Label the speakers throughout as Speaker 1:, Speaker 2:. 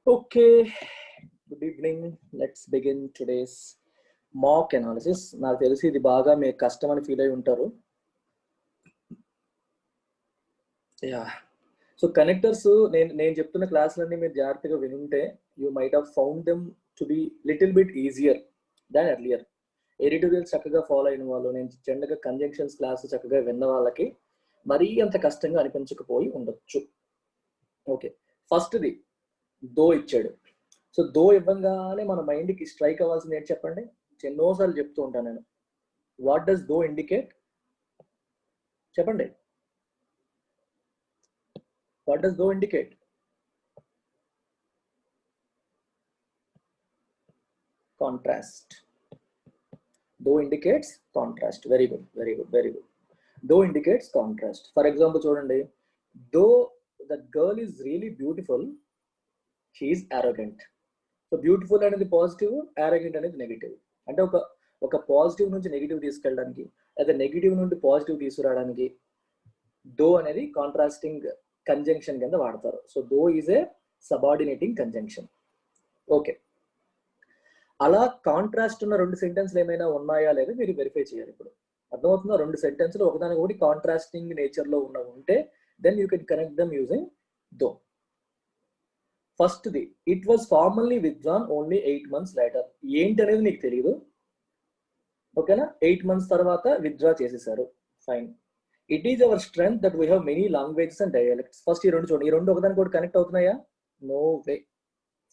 Speaker 1: Okay, good evening. Let's begin today's mock analysis. నాకు తెలిసి ఇది బాగా మీ కష్టం అని ఫీల్ అయి ఉంటారు. యా సో కనెక్టర్స్ నేను చెప్తున్న క్లాసులన్నీ మీరు జాగ్రత్తగా వినుంటే you might have found them to be little bit easier than earlier. Editorials చక్కగా ఫాలో అయిన వాళ్ళు, నేను చెండగా కంజంక్షన్స్ క్లాస్ చక్కగా విన్న వాళ్ళకి మరీ అంత కష్టంగా అనిపించకపోయి ఉండొచ్చు. ఓకే, ఫస్ట్ది దో ఇచ్చాడు. సో దో ఇవ్వగానే మన మైండ్కి స్ట్రైక్ అవ్వాల్సింది ఏంటి చెప్పండి? ఎన్నోసార్లు చెప్తూ ఉంటాను నేను. What does though indicate? చెప్పండి. What does though indicate? Contrast. Though indicates contrast. Very good, very good, very good. Though indicates contrast. For example చూడండి, though the girl is really beautiful, she's arrogant. So beautiful అనేది positive, arrogant అనేది negative. అంటే ఒక positive నుంచి negative తీసుకెళ్ళడానికి లేదా negative నుండి positive తీసుకురావడానికి దో అనేది కాంట్రాస్టింగ్ కంజంక్షన్ కింద వాడతారు. So though is a subordinating conjunction. Okay, అలా కాంట్రాస్ట్ ఉన్న రెండు సెంటెన్స్లు ఏమైనా ఉన్నాయా లేదా మీరు వెరిఫై చేయాలి. ఇప్పుడు అర్థమవుతుందా? రెండు సెంటెన్స్లు ఒకదానికి ఒకటి కాంట్రాస్టింగ్ నేచర్లో ఉంటే then you can connect them using though. ఫస్ట్ది, it was formally withdrawn only 8 months later. ఏంటి అనేది నీకు తెలియదు, ఓకేనా? 8 months తర్వాత విత్డ్రా చేసేసారు, fine. It is our strength that we have many languages and dialects. First ఈ రెండు చూడండి, ఈ రెండు ఒకదానికి కూడా కనెక్ట్ అవుతున్నాయా? నో వే,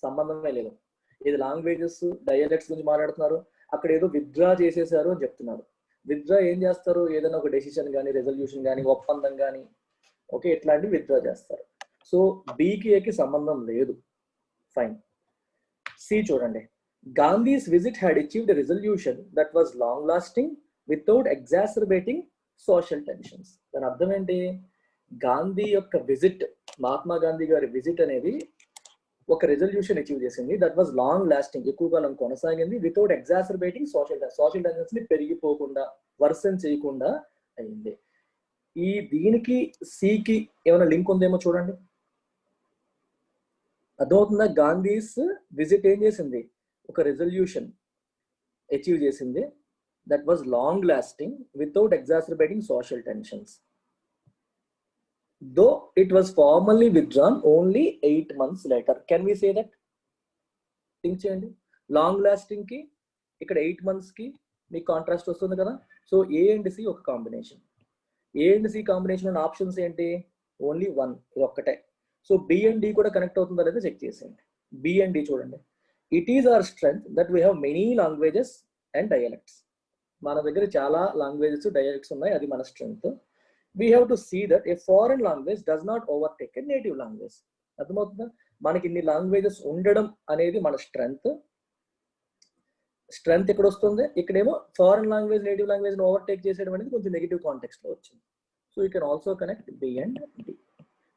Speaker 1: సంబంధమే లేదు. ఇది లాంగ్వేజెస్ డయాలెక్ట్స్ గురించి మాట్లాడుతున్నారు, అక్కడ ఏదో విత్డ్రా చేసేసారు అని చెప్తున్నారు. విత్డ్రా ఏం చేస్తారు? ఏదైనా ఒక డెసిషన్ కానీ, రెజల్యూషన్ కానీ, ఒప్పందం కానీ, ఓకే, ఇట్లాంటివి విత్డ్రా చేస్తారు. సో బికి ఏకి సంబంధం లేదు, ఫైన్. సి చూడండి, Gandhi's visit had achieved a resolution that was long lasting without exacerbating social tensions. దాని అర్థం ఏంటి? గాంధీ యొక్క విజిట్, మహాత్మా గాంధీ గారి విజిట్ అనేది ఒక రెజల్యూషన్ అచీవ్ చేసింది దట్ వాజ్ లాంగ్ లాస్టింగ్, ఎక్కువ కాలం కొనసాగింది, వితౌట్ ఎగ్జాసర్బేటింగ్ సోషల్ టెన్షన్స్ ని పెరిగిపోకుండా, వర్సన్ చేయకుండా అయింది. ఈ దీనికి సికి ఏమైనా లింక్ ఉందేమో చూడండి. అర్థమవుతుందా? గాంధీస్ విజిట్ ఏం చేసింది? ఒక రెజల్యూషన్ అచీవ్ చేసింది that was long lasting without exacerbating social tensions. Though it was formally withdrawn only 8 months later. Can we say that? Think చేయండి. లాంగ్ లాస్టింగ్ కి ఇక్కడ 8 months కి మీకు కాంట్రాస్ట్ వస్తుంది కదా. సో ఏ అండ్ సి ఒక combination. A and C combination ఉన్న options ఏంటి? ఓన్లీ వన్, ఇది ఒక్కటే. సో బి అండ్ డి కూడా కనెక్ట్ అవుతుందా లేదా చెక్ చేసేయండి. బి అండ్ డి చూడండి, it is our strength that we have many languages and dialects. మన దగ్గర చాలా లాంగ్వేజెస్ డయాలెక్ట్స్ ఉన్నాయి, అది మన strength. We have to see that a foreign language does not overtake a native language. అర్థమవుతుందా? మనకి ఇన్ని లాంగ్వేజెస్ ఉండడం అనేది మన స్ట్రెంగ్త్. స్ట్రెంగ్త్ ఎక్కడ వస్తుంది? ఇక్కడేమో foreign language native language overtake చేసేయడం అనేది కొంచెం నెగిటివ్ కాంటెక్స్ట్ లో వచ్చింది. So you can also connect B and D.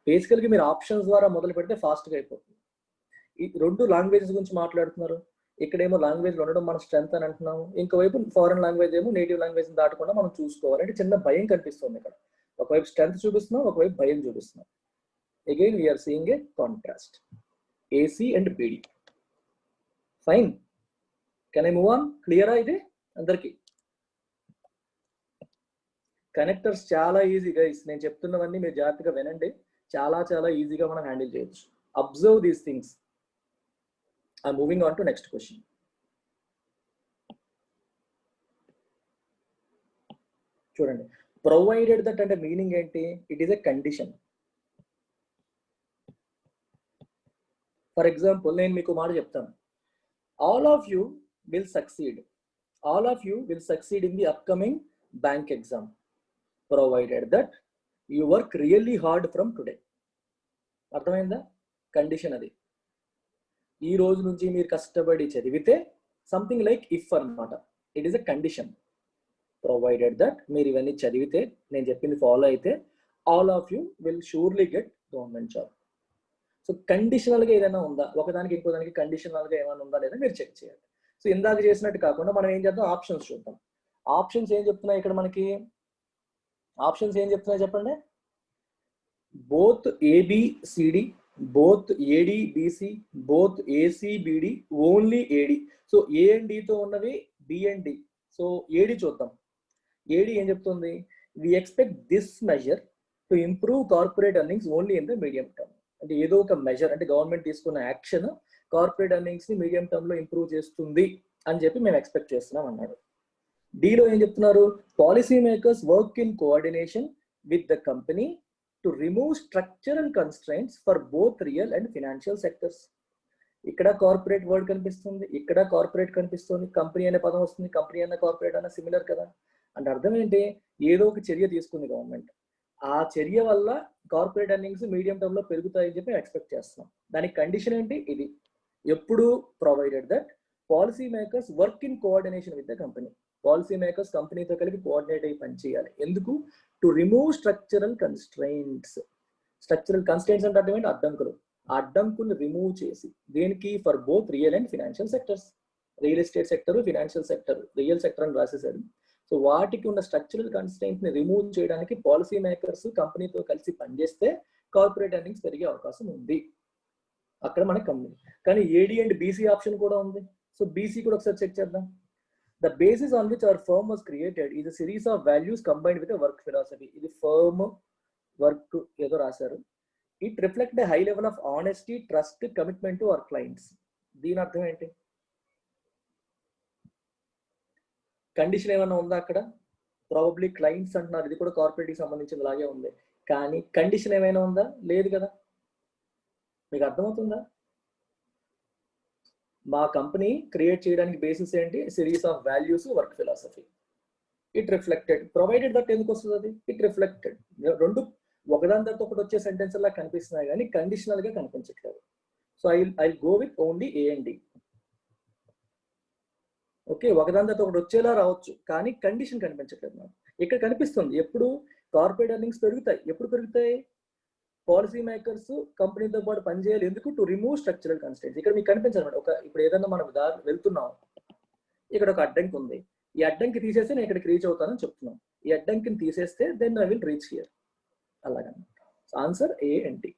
Speaker 1: బేసికల్గా మీరు ఆప్షన్స్ ద్వారా మొదలు పెడితే ఫాస్ట్గా అయిపోతుంది. ఈ రెండు లాంగ్వేజెస్ గురించి మాట్లాడుతున్నారు, ఇక్కడేమో లాంగ్వేజ్లు ఉండడం మన స్ట్రెంత్ అని అంటున్నాము, ఇంకోవైపు ఫారెన్ లాంగ్వేజ్ ఏమో నేటివ్ లాంగ్వేజ్ దాటకుండా మనం చూసుకోవాలి. అంటే చిన్న భయం కనిపిస్తుంది ఇక్కడ. ఒకవైపు స్ట్రెంత్ చూపిస్తున్నాం, ఒకవైపు భయం చూపిస్తున్నాం. Again we're seeing a contrast. AC and BD, fine. Can I move on? క్లియరా ఇది అందరికి? కనెక్టర్స్ చాలా ఈజీ గైస్, నేను చెప్తున్నవన్నీ మీరు జాగ్రత్తగా వినండి. చాలా చాలా ఈజీగా మనం హ్యాండిల్ చేయొచ్చు. Observe these things. I moving on to next question. చూడండి, ప్రొవైడెడ్ దట్ అంటే మీనింగ్ ఏంటి? It is a condition. For example నేను మీకు మాట చెప్తాను, all of you will succeed. All of you will succeed in the upcoming bank exam provided that you work really hard from today. అర్థమైందా? Condition అది. ఈ రోజు నుంచి మీరు కష్టపడి చదివితే, సంథింగ్ లైక్ ఇఫ్ అన్నమాట. It is a condition. Provided that మీరు ఇవన్నీ చదివితే, నేను చెప్పింది ఫాలో అయితే, all of you will surely get government job. So కండిషనల్గా ఏదైనా ఉందా? ఒకదానికి ఇంకో దానికి కండిషనల్గా ఏమైనా ఉందా లేదా మీరు చెక్ చేయాలి. సో ఇందాక చేసినట్టు కాకుండా మనం ఏం చేద్దాం? ఆప్షన్స్ చూద్దాం. ఆప్షన్స్ ఏం చెప్తున్నాయి ఇక్కడ మనకి? ఆప్షన్స్ ఏం చెప్తున్నాయి చెప్పండి? Both ABCD both AD BC, both AC BD, only AD. So A and డితో ఉన్నవి B and D. So AD చూద్దాం. ఏడి ఏం చెప్తుంది? We expect this measure to improve corporate earnings only in the medium term. అంటే ఏదో ఒక measure, అంటే government తీసుకున్న యాక్షన్ కార్పొరేట్ ఎర్నింగ్స్ ని మీడియం టర్మ్ లో ఇంప్రూవ్ చేస్తుంది అని చెప్పి మేము ఎక్స్పెక్ట్ చేస్తున్నాం అన్నాడు. డీలో ఏం చెప్తున్నారు? Policy makers work in coordination with the company to remove structural constraints for both real and financial sectors. ఇక్కడ కార్పొరేట్ వర్డ్ కనిపిస్తుంది, ఇక్కడ కార్పొరేట్ కనిపిస్తుంది, కంపెనీ అనే పదం వస్తుంది, కంపెనీ అన్న కార్పొరేట్ అన్న సిమిలర్ కదా. అంటే అర్థం ఏంటి? ఏదో ఒక చర్య తీసుకుంది గవర్నమెంట్, ఆ చర్య వల్ల కార్పొరేట్ ఎర్నింగ్స్ మీడియం టర్మ్ లో పెరుగుతాయని చెప్పి ఎక్స్పెక్ట్ చేస్తున్నాం. దానికి కండిషన్ ఏంటి? ఇది ఎప్పుడు provided that policy makers work in coordination with the company. Policy makers కంపెనీతో కలిపి కోఆర్డినేట్ అయ్యి పనిచేయాలి. ఎందుకు? To remove structural constraints. Structural constraints అంటే అర్థం ఏంటి? అడ్డంకులు. ఆ అడ్డంకులు రిమూవ్ చేసి, దేనికి? For both real and financial sectors. Real estate sector, financial sector, real sector అని రాసేసాడు. సో వాటికి ఉన్న స్ట్రక్చరల్ కన్స్ట్రైంట్స్ ని రిమూవ్ చేయడానికి పాలసీ మేకర్స్ కంపెనీతో కలిసి పనిచేస్తే కార్పొరేట్ ఎర్నింగ్స్ పెరిగే అవకాశం ఉంది. అక్కడ మనకి కంపెనీ. కానీ ఏడి అండ్ బీసీ ఆప్షన్ కూడా ఉంది. సో బీసీ కూడా ఒకసారి చెక్ చేద్దాం. The basis on which our firm was created is a series of values combined with a work philosophy. ఇది firm work ఏదో రాశారు. It reflects a high level of honesty, trust, commitment to our clients. దీని అర్థం ఏంటి? Condition ఏమైనా ఉందా అక్కడ? Probably clients అంటున్నారు, ఇది కూడా కార్పొరేట్ కి సంబంధించిన లాగే ఉంది. కానీ కండిషన్ ఏమైనా ఉందా? లేదు కదా. మీకు అర్థమవుతుందా? మా కంపెనీ క్రియేట్ చేయడానికి బేసిస్ ఏంటి? Series of values, work philosophy. It reflected, provided that ఎందుకు వస్తుంది అది? It reflected. రెండు ఒకదాని తర్వాత ఒకటి వచ్చే సెంటెన్స్ లా కనిపిస్తున్నాయి కానీ కండిషనల్ గా కనిపించట్లేదు. So I go with only A and D. Okay, ఒకదాని తర్వాత ఒకటి వచ్చేలా రావచ్చు కానీ కండిషన్ కనిపించట్లేదు నాకు. ఇక్కడ కనిపిస్తుంది. ఎప్పుడు కార్పొరేట్ ఎర్నింగ్స్ పెరుగుతాయి? ఎప్పుడు పెరుగుతాయి? పాలసీ మేకర్స్ కంపెనీతో పాటు పనిచేయాలి. ఎందుకు? To remove structural constraints. ఇక్కడ మీకు కనిపించాలన్నమాట. ఒక ఇప్పుడు ఏదన్నా మనం వెళ్తున్నాం, ఇక్కడ ఒక అడ్డంకి ఉంది, ఈ అడ్డంకి తీసేస్తే నేను ఇక్కడికి రీచ్ అవుతానని చెప్తున్నాం. ఈ అడ్డంకిని తీసేస్తే then I will reach here. అలాగన్నమాట. Answer A and D.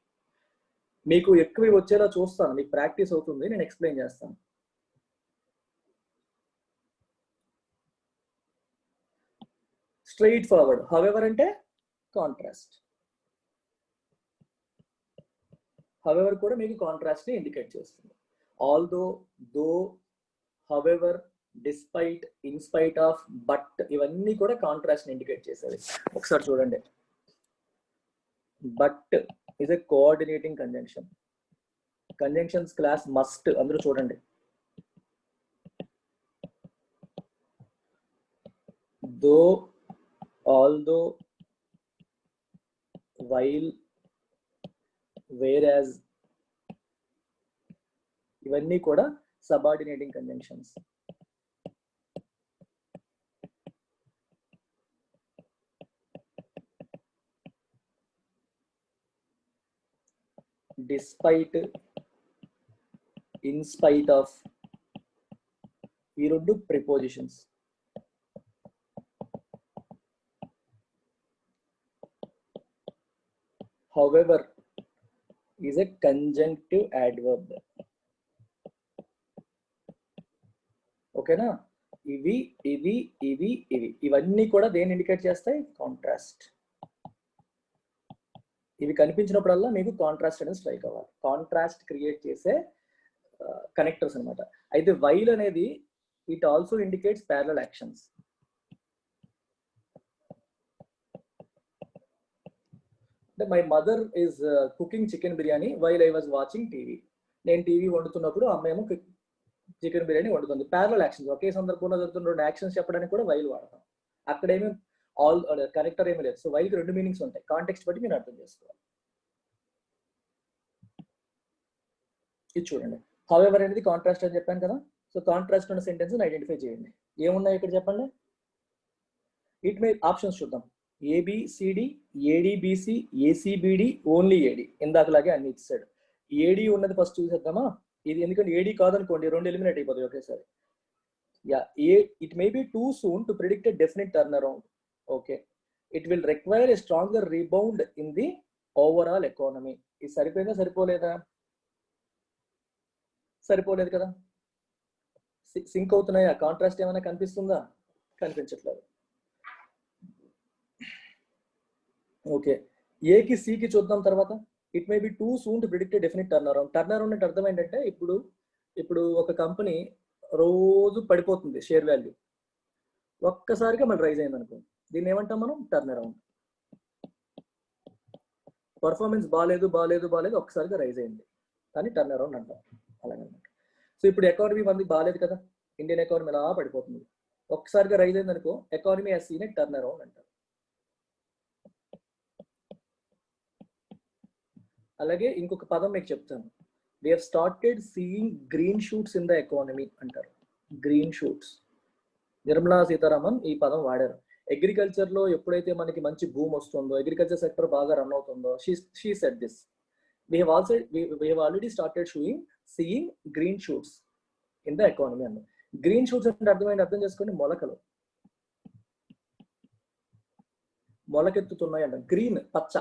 Speaker 1: మీకు ఎక్కువ వచ్చేలా చూస్తాను, మీకు ప్రాక్టీస్ అవుతుంది, నేను ఎక్స్ప్లెయిన్ చేస్తాను. Straight forward. హౌఎవర్ అంటే కాంట్రాస్ట్. హౌఎవర్ కూడా మీకు కాంట్రాస్ట్ ని ఇండికేట్ చేస్తుంది. Although, though, however, despite, in spite of, but, ఇవన్నీ కూడా కాంట్రాస్ట్ ని ఇండికేట్ చేసేవి. ఒకసారి చూడండి. But is a coordinating conjunction. Conjunctions class must, అందరూ చూడండి. దో, ఆల్దో, వైల్, whereas, ఇవన్నీ కూడా subordinating conjunctions. Despite, in spite of, ఈ రెండు prepositions. however is a conjunctive adverb. ఓకేనా? ఇవి ఇవి ఇవి ఇవి ఇవన్నీ కూడా దేన్ని ఇండికేట్ చేస్తాయి? కాంట్రాస్ట్. ఇవి కనిపించినప్పుడల్లా మీకు కాంట్రాస్ట్ అనేది స్ట్రైక్ అవ్వాలి. కాంట్రాస్ట్ క్రియేట్ చేసే కనెక్టర్స్ అనమాట. అయితే వైల్ అనేది it also indicates parallel actions. My mother is cooking chicken biryani while I was watching TV. నేను టీవీ వండుతున్నప్పుడు అమ్మేమో చికెన్ బిర్యానీ వండుతుంది. ప్యారలల్ యాక్షన్స్, ఒకే సందర్భంలో జరుగుతున్న రెండు యాక్షన్స్ చెప్పడానికి కూడా వైల్ వాడతాం. అక్కడేమీ ఆల్ కనెక్టర్ ఏమీ లేదు. సో వైల్కి రెండు మీనింగ్స్ ఉంటాయి. కాంటెక్స్ట్ బట్టి మీరు అర్థం చేసుకోవాలి. ఇది చూడండి. హౌఎవర్ అనేది కాంట్రాస్ట్ అని చెప్పాను కదా. సో కాంట్రాస్ట్ ఉన్న సెంటెన్స్ ఐడెంటిఫై చేయండి. ఏమున్నాయి ఇక్కడ చెప్పండి. ఇట్ మే ఆప్షన్స్ చూద్దాం. ABCD, ADBC, ACBD, only AD. ఇందాకలాగే అన్ని ఇచ్చాడు. ఏడి ఉన్నది ఫస్ట్ చూసేద్దామా? ఇది ఎందుకంటే ఏడి కాదనుకోండి రెండు ఎలిమినేట్ అయిపోతాయి ఒకేసారి. Yeah, it may be too soon to predict a definite turn around. Okay, it will require a stronger rebound in the overall economy. ఇది సరిపోయిందా సరిపోలేదా? సరిపోలేదు కదా. సింక్ అవుతున్నాయా? కాంట్రాస్ట్ ఏమైనా కనిపిస్తుందా? కనిపించట్లేదు. ఓకే, ఏకి సికి చూద్దాం తర్వాత. It may be too soon to predict definite turn around. Turn around అంటే అర్థం ఏంటంటే ఇప్పుడు ఒక కంపెనీ రోజు పడిపోతుంది షేర్ వాల్యూ, ఒక్కసారిగా మళ్ళీ రైజ్ అయింది అనుకో, దీన్ని ఏమంటాం మనం? Turn around. పర్ఫార్మెన్స్ బాగాలేదు ఒక్కసారిగా రైజ్ అయింది, కానీ టర్న్ అరౌండ్ అంటాం. అలాగనమాట. సో ఇప్పుడు ఎకానమీ మంది బాగాలేదు కదా, ఇండియన్ ఎకానమీ అలా పడిపోతుంది, ఒక్కసారిగా రైజ్ అయింది అనుకో, economy has seen a turn around అంటారు. అలాగే ఇంకొక పదం మీకు చెప్తాను, we have started seeing green shoots in the economy అంటారు. గ్రీన్ షూట్స్, నిర్మలా సీతారామన్ ఈ పదం వాడారు. అగ్రికల్చర్ లో ఎప్పుడైతే మనకి మంచి భూమి వస్తుందో, అగ్రికల్చర్ సెక్టర్ బాగా రన్ అవుతుందో, she said this, we have already started seeing green shoots in the economy అన్న. గ్రీన్ షూట్స్ అంటే అర్థం చేసుకోండి, మొలకలు మొలకెత్తుతున్నాయి అంట. గ్రీన్ పచ్చ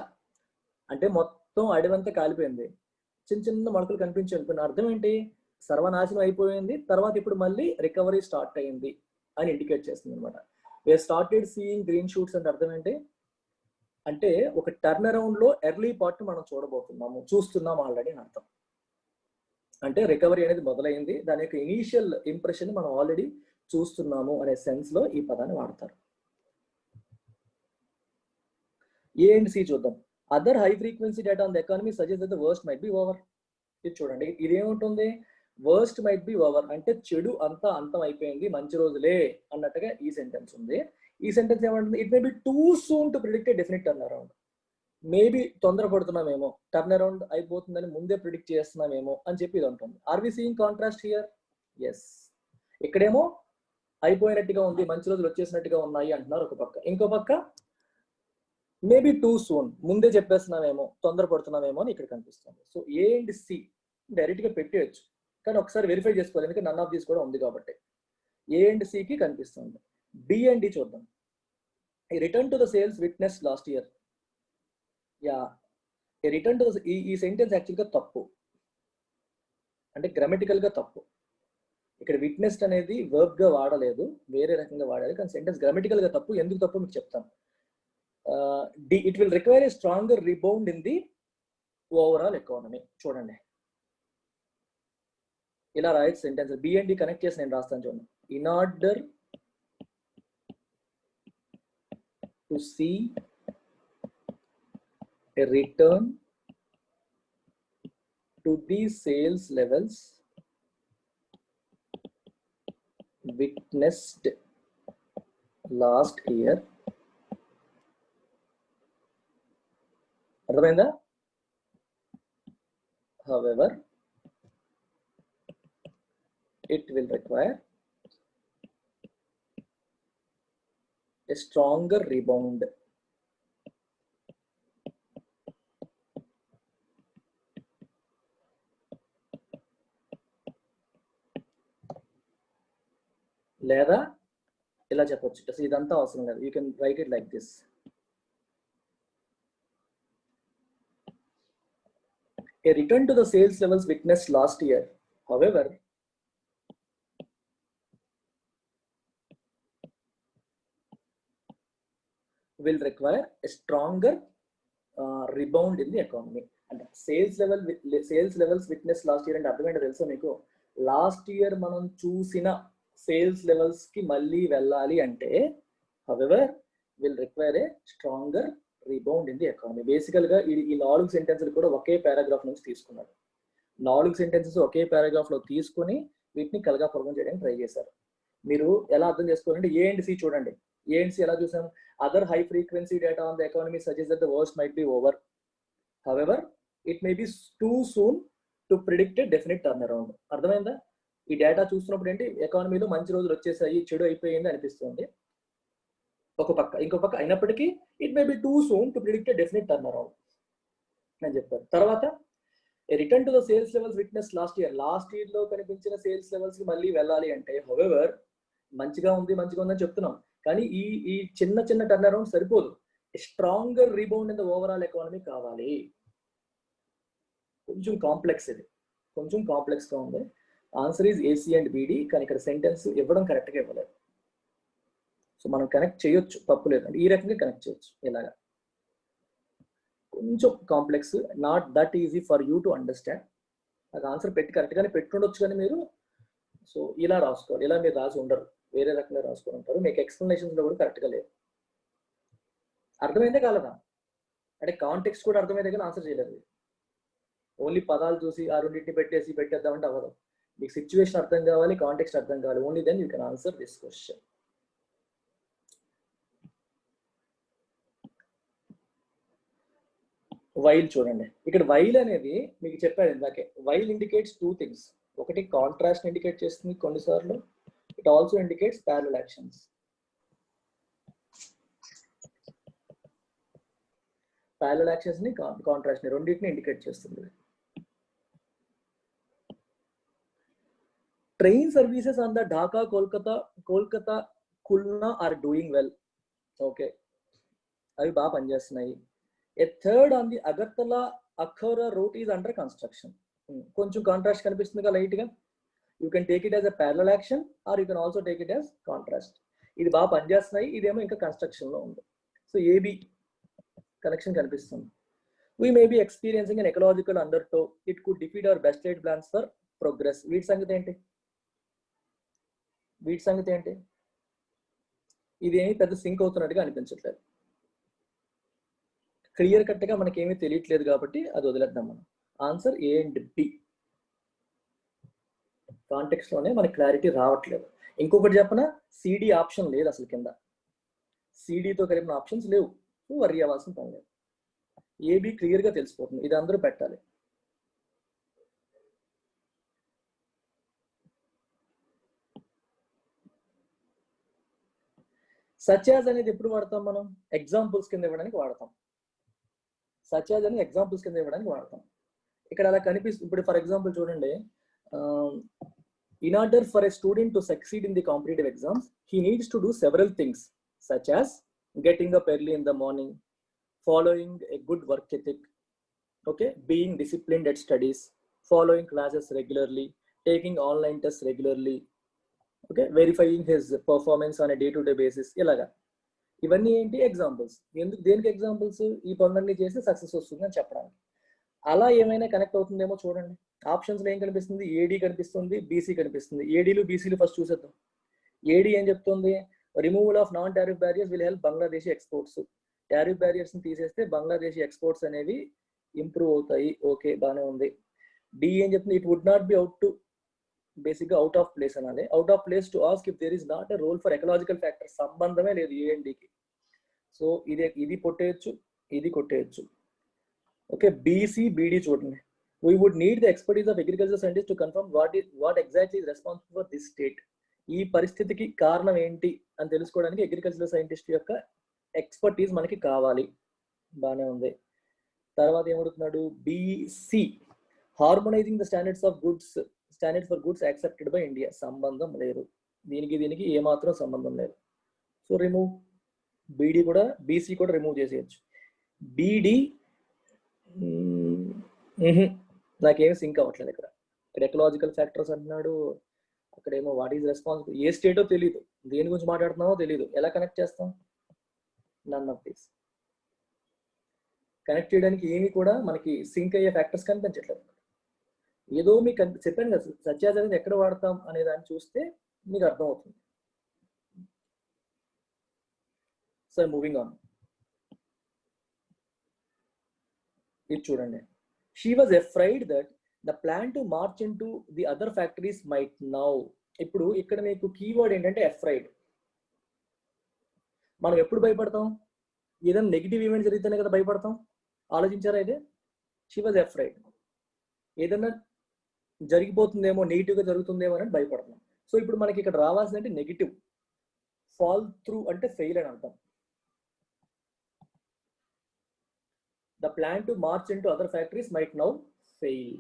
Speaker 1: అంటే మొత్తం అడవంతా కాలిపోయింది, చిన్న చిన్న మొలకలు కనిపించాయి. అర్థం ఏంటి? సర్వనాశనం అయిపోయింది, తర్వాత ఇప్పుడు మళ్ళీ రికవరీ స్టార్ట్ అయింది అని ఇండికేట్ చేస్తుంది అనమాట. we have started seeing green shoots అంటే అర్థం ఏంటి అంటే ఒక టర్న్ అరౌండ్ లో ఎర్లీ పార్ట్ మనం చూస్తున్నాము ఆల్రెడీ అని అర్థం. అంటే రికవరీ అనేది మొదలైంది, దాని యొక్క ఇనీషియల్ ఇంప్రెషన్ మనం ఆల్రెడీ చూస్తున్నాము అనే సెన్స్ లో ఈ పదాన్ని వాడతారు. ఏ అండ్ సి చూద్దాం. Other high frequency data on the economy suggest that the worst might be over. ఇది చూడండి, ఇదేముంటుంది? వర్స్ట్ మైట్ బి ఓవర్ అంటే చెడు అంతా అంతం అయిపోయింది, మంచి రోజులే అన్నట్టుగా ఈ సెంటెన్స్ ఉంది. ఈ సెంటెన్స్ ఏమంటుంది? It may be too soon to predict a definite turn around. Maybe తొందరపడుతున్నామేమో, టర్న్ అరౌండ్ అయిపోతుందని ముందే ప్రిడిక్ట్ చేస్తున్నామేమో అని చెప్పి ఇది ఉంటుంది. Are we seeing contrast here? Yes. ఇక్కడేమో అయిపోయినట్టుగా ఉంది, మంచి రోజులు వచ్చేసినట్టుగా ఉన్నాయి అంటున్నారు ఒక పక్క, ఇంకో పక్క మేబీ టూ సూన్, ముందే చెప్పేస్తున్నామేమో, తొందరపడుతున్నామేమో అని ఇక్కడ కనిపిస్తుంది. So A and C direct గా పెట్టేయచ్చు, కానీ ఒకసారి వెరిఫై చేసుకోవాలి, ఎందుకంటే నన్ ఆఫ్ దీస్ కూడా ఉంది కాబట్టి. ఏ అండ్ సికి కనిపిస్తుంది. డి అండ్ డి చూద్దాం. Return to the sales witness last year. Yeah, return to ఈ సెంటెన్స్ యాక్చువల్గా తప్పు, అంటే గ్రామటికల్ గా తప్పు. ఇక్కడ విట్నెస్డ్ అనేది వర్బ్ గా వాడలేదు, వేరే రకంగా వాడాలి, కానీ సెంటెన్స్ గ్రామటికల్ గా తప్పు. ఎందుకు తప్పు మీకు చెప్తాను. It will require a stronger rebound in the overall economy. చూడండి, ఇలా రాయొచ్చు sentence. B and D connect చేసి నేను రాస్తాను చూడండి. In order to see a return to the sales levels witnessed last year. అర్థమైందా? However, it will require a stronger rebound. లేదా ఇలా చెప్పొచ్చు, అసలు ఇదంతా అవసరం లేదు, you can write it like this. A return to the sales levels witnessed last year, however, will require a stronger rebound in the economy. And sales levels witnessed last year అంటే అర్థం ఏంటో తెలుసా మీకు? లాస్ట్ ఇయర్ మనం చూసిన sales levels కి మళ్ళీ వెళ్ళాలి అంటే however will require a stronger rebound in the economy. బేసికల్ గా ఈ 4 సెంటెన్స్లు కూడా ఒకే పారాగ్రాఫ్ నుంచి తీసుకున్నారు. 4 సెంటెన్సెస్ ఒకే పారాగ్రాఫ్ లో తీసుకుని వీటిని కలగాపులగం చేయడానికి ట్రై చేశారు. మీరు ఎలా అర్థం చేసుకోవాలంటే ఏ అండ్ సి చూడండి. ఏ అండ్ సి ఎలా చూసాం? Other high frequency data on the economy suggest that the worst might be over, however it may be too soon to predict a definite turn around. అర్థమైందా? ఈ డేటా చూస్తున్నప్పుడు ఏంటి, ఎకానమీలో మంచి రోజులు వచ్చేసాయి, చెడు అయిపోయింది అనిపిస్తుంది ఒక పక్క. ఇంకో పక్క అయినప్పటికీ it may be too soon to predict a definite turn around అని చెప్పారు. తర్వాత return to the sales levels witness last year. Last year లో కనిపించిన సేల్స్ లెవెల్స్ కి మళ్ళీ వెళ్ళాలి అంటే హౌఎవర్ మంచిగా ఉందని చెప్తున్నాం, కానీ ఈ చిన్న చిన్న టర్న్ అరౌండ్ సరిపోదు, stronger rebound in the overall economy కావాలి. కొంచెం కాంప్లెక్స్, ఇది కొంచెం కాంప్లెక్స్గా ఉంది. Answer is AC and BD. కానీ ఇక్కడ సెంటెన్స్ ఇవ్వడం కరెక్ట్గా ఇవ్వలేదు. సో మనం కనెక్ట్ చేయొచ్చు, తప్పు లేదండి, ఈ రకంగా కనెక్ట్ చేయొచ్చు. ఇలాగా కొంచెం complex, not that easy for you to understand. నాకు ఆన్సర్ పెట్టి కరెక్ట్గానే పెట్టుండొచ్చు, కానీ మీరు సో ఇలా రాసుకోవాలి. ఇలా మీరు రాసి ఉండరు, వేరే రకంగా రాసుకొని ఉంటారు. మీకు ఎక్స్ప్లెనేషన్స్లో కూడా కరెక్ట్గా లేదు. అర్థమైందే కాలేదా? అంటే కాంటెక్స్ట్ కూడా అర్థమైతే కానీ ఆన్సర్ చేయలేదు. ఓన్లీ పదాలు చూసి ఆ రెండింటిని పెట్టేద్దామంటే అవ్వదు. మీకు సిచ్యువేషన్ అర్థం కావాలి, కాంటెక్స్ట్ అర్థం కావాలి. Only then you can answer this question. While చూడండి. ఇక్కడ వైల్ అనేది మీకు చెప్పాను ఇందాకే. While indicates two things. ఒకటి కాంట్రాస్ట్ ఇండికేట్ చేస్తుంది కొన్నిసార్లు. It also indicates parallel actions. Parallel actions ని, కాంట్రాస్ట్ ని, రెండింటిని ఇండికేట్ చేస్తుంది. Train services on the Dhaka Kolkata Khulna are doing well. Okay, అవి బాగా పనిచేస్తున్నాయి. A third on the Agartala Akhara route is under construction. కొంచెం కాంట్రాస్ట్ కనిపిస్తుంది లైట్ గా. You can take it as a parallel action or you can also take it as contrast. ఇది బాగా పనిచేస్తున్నాయి, ఇదేమో ఇంకా కన్స్ట్రక్షన్ లో ఉంది. సో ఏబి కనెక్షన్ కనిపిస్తుంది. We may be experiencing an ecological undertow. It could defeat our best laid plans for progress. వీటి సంగతి ఏంటి? ఇదేమి పెద్ద సింక్ అవుతున్నట్టుగా అనిపించట్లేదు. క్లియర్ కట్ గా మనకేమీ తెలియట్లేదు కాబట్టి అది వదిలేద్దాం మనం. Answer A and B. Context లోనే మనకి క్లారిటీ రావట్లేదు. ఇంకొకటి చెప్పనా, సిడి ఆప్షన్ లేదు అసలు కింద. సిడితో కలిపిన ఆప్షన్స్ లేవు. వర్రీ అవ్వాల్సిన పని లేదు. ఏబి క్లియర్ గా తెలిసిపోతుంది. ఇది అందరూ పెట్టాలి. సచాజ్ అనేది ఎప్పుడు వాడతాం మనం? ఎగ్జాంపుల్స్ కింద ఇవ్వడానికి వాడతాం. సచాజ్ అని ఎగ్జాంపుల్స్ కింద ఇవ్వడానికి వాడతాం. ఇక్కడ అలా కనిపిస్తుంది. ఇప్పుడు ఫర్ ఎగ్జాంపుల్ చూడండి, in order for a student to succeed in the competitive exams, he needs to do several things such as getting up early in the morning, following a good work ethic, okay, being disciplined at studies, following classes regularly, taking online tests regularly, okay, verifying his performance on a day-to-day basis. ఇలాగా ఇవన్నీ ఏంటి? Examples. ఎందుకు, దేనికి examples? ఈ పనులన్నీ చేస్తే success వస్తుంది అని చెప్పడానికి. అలా ఏమైనా కనెక్ట్ అవుతుందేమో చూడండి. ఆప్షన్స్ లో ఏం కనిపిస్తుంది? ఏడి కనిపిస్తుంది, బీసీ కనిపిస్తుంది. ఏడీలు బీసీలు ఫస్ట్ చూసేద్దాం. ఏడి ఏం చెప్తుంది? Removal of non tariff barriers will help Bangladeshi exports. Tariff barriers ని తీసేస్తే బంగ్లాదేశీ ఎక్స్పోర్ట్స్ అనేవి ఇంప్రూవ్ అవుతాయి. ఓకే, బాగానే ఉంది. డి ఏం చెప్తుంది? ఇట్ వుడ్ నాట్ బి బేసిక్గా అవుట్ ఆఫ్ ప్లేస్ అనాలి. Out of place to ask if there is not a role for ecological factor. సంబంధమే లేదు ఏ అండ్ డికి. సో ఇది కొట్టేయచ్చు, ఇది కొట్టేయచ్చు. ఓకే, బీసీ బీడీ చూడండి. We would need the expertise of agriculture scientists to confirm what exactly is responsible for this state. ఈ పరిస్థితికి కారణం ఏంటి అని తెలుసుకోవడానికి అగ్రికల్చర్ సైంటిస్ట్ యొక్క ఎక్స్పర్టీస్ మనకి కావాలి. బాగానే ఉంది. తర్వాత ఏమడుగుతున్నాడు? BC harmonising the standards for goods accepted by India. సంబంధం లేదు. దీనికి ఏమాత్రం సంబంధం లేదు. So remove. బీడీ కూడా, బీసీ కూడా రిమూవ్ చేసేయచ్చు. బీడీ నాకేమి సింక్ అవ్వట్లేదు. ఇక్కడ ఎకలాజికల్ ఫ్యాక్టర్స్ అంటున్నాడు, అక్కడేమో వాట్ ఈజ్ రెస్పాన్సిబుల్. ఏ స్టేటో తెలియదు, దేని గురించి మాట్లాడుతున్నామో తెలియదు. ఎలా కనెక్ట్ చేస్తాం? None of these. కనెక్ట్ చేయడానికి ఏమి కూడా మనకి సింక్ అయ్యే ఫ్యాక్టర్స్ కనిపించట్లేదు. ఏదో మీకు చెప్పాను కదా, సత్యాజ్ అనేది ఎక్కడ వాడతాం అనే దాన్ని చూస్తే మీకు అర్థమవుతుంది. So moving on. ఇది చూడండి. She was afraid that the plan to march into the other factories might now. ఇప్పుడు ఇక్కడ మీకు కీవర్డ్ ఏంటంటే afraid. మనం ఎప్పుడు భయపడతాం? ఏదైనా నెగిటివ్ ఈవెంట్ జరిగితేనే కదా భయపడతాం. ఆలోచించారా ఇదే? She was afraid. ఏదైనా జరిగిపోతుందేమో, నెగిటివ్గా జరుగుతుందేమో అని భయపడతాం. సో ఇప్పుడు మనకి ఇక్కడ రావాల్సిందంటే నెగిటివ్. ఫాల్ త్రూ అంటే ఫెయిల్ అని అర్థం. The plan to march into other factories might now fail.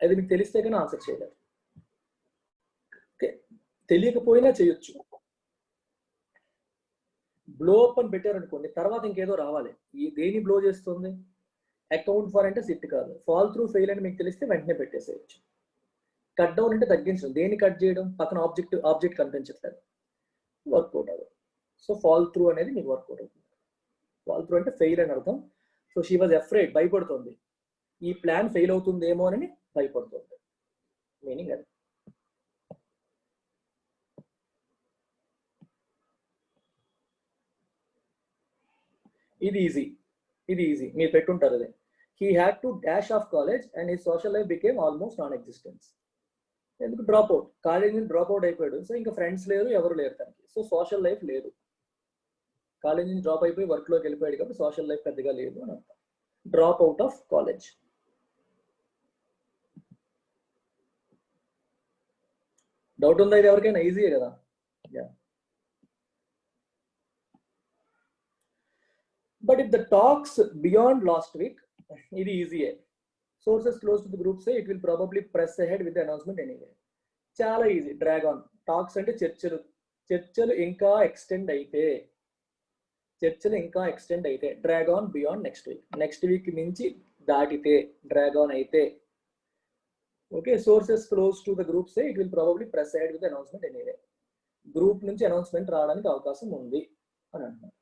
Speaker 1: అది మీకు తెలిస్తే కానీ ఆన్సర్ చేయలేరు. ఓకే, తెలియకపోయినా చేయొచ్చు. బ్లో అప్ అని పెట్టారనుకోండి, తర్వాత ఇంకేదో రావాలి. దేని బ్లో చేస్తుంది? అకౌంట్ ఫర్ అంటే సిట్ కాదు. ఫాల్ త్రూ ఫెయిల్ అని మీకు తెలిస్తే వెంటనే పెట్టేసేయచ్చు. కట్ డౌన్ అంటే తగ్గించడం. దేన్ని కట్ చేయడం? పక్కన ఆబ్జెక్ట్ కనిపించట్లేదు, వర్కౌట్ అవ్వదు. సో ఫాల్ త్రూ అనేది మీకు వర్కౌట్ అవుతుంది. ఫాల్ త్రూ అంటే ఫెయిల్ అని అర్థం. సో షీ వాజ్ అఫ్రేడ్, భయపడుతుంది, ఈ ప్లాన్ ఫెయిల్ అవుతుందేమో అని భయపడుతుంది, మీనింగ్ అది. ఇది ఈజీ మీరు పెట్టుంటారు అది. He had to dash of college and his social life became almost non existence. ఎందుకు? డ్రాప్ అవుట్, కాలేజ్ నుంచి డ్రాప్ అవుట్ అయిపోయాడు. సో ఇంకా ఫ్రెండ్స్ లేరు, ఎవరు లేరు తనకి. సో సోషల్ లైఫ్ లేదు. కాలేజ్ నుంచి డ్రాప్ అయిపోయి వర్క్లోకి వెళ్ళిపోయాడు కాబట్టి సోషల్ లైఫ్ పెద్దగా లేదు అని అర్థం. Drop out of college. Doubt ఉందా ఇది ఎవరికైనా? ఈజీయే కదా. But if the talks beyond last week, ఇది ఈజీయే. Sources close to the group say it will probably press ahead with the announcement anyway. చాలా ఈజీ. Drag on. టాక్స్ అంటే చర్చలు ఇంకా extend అయితే drag on beyond next week నుంచి దాటితే drag on అయితే. Okay, sources close to the group say it will probably press ahead with announcement anyway. Group నుంచి announcement రావడానికి అవకాశం ఉంది అని అంటున్నారు.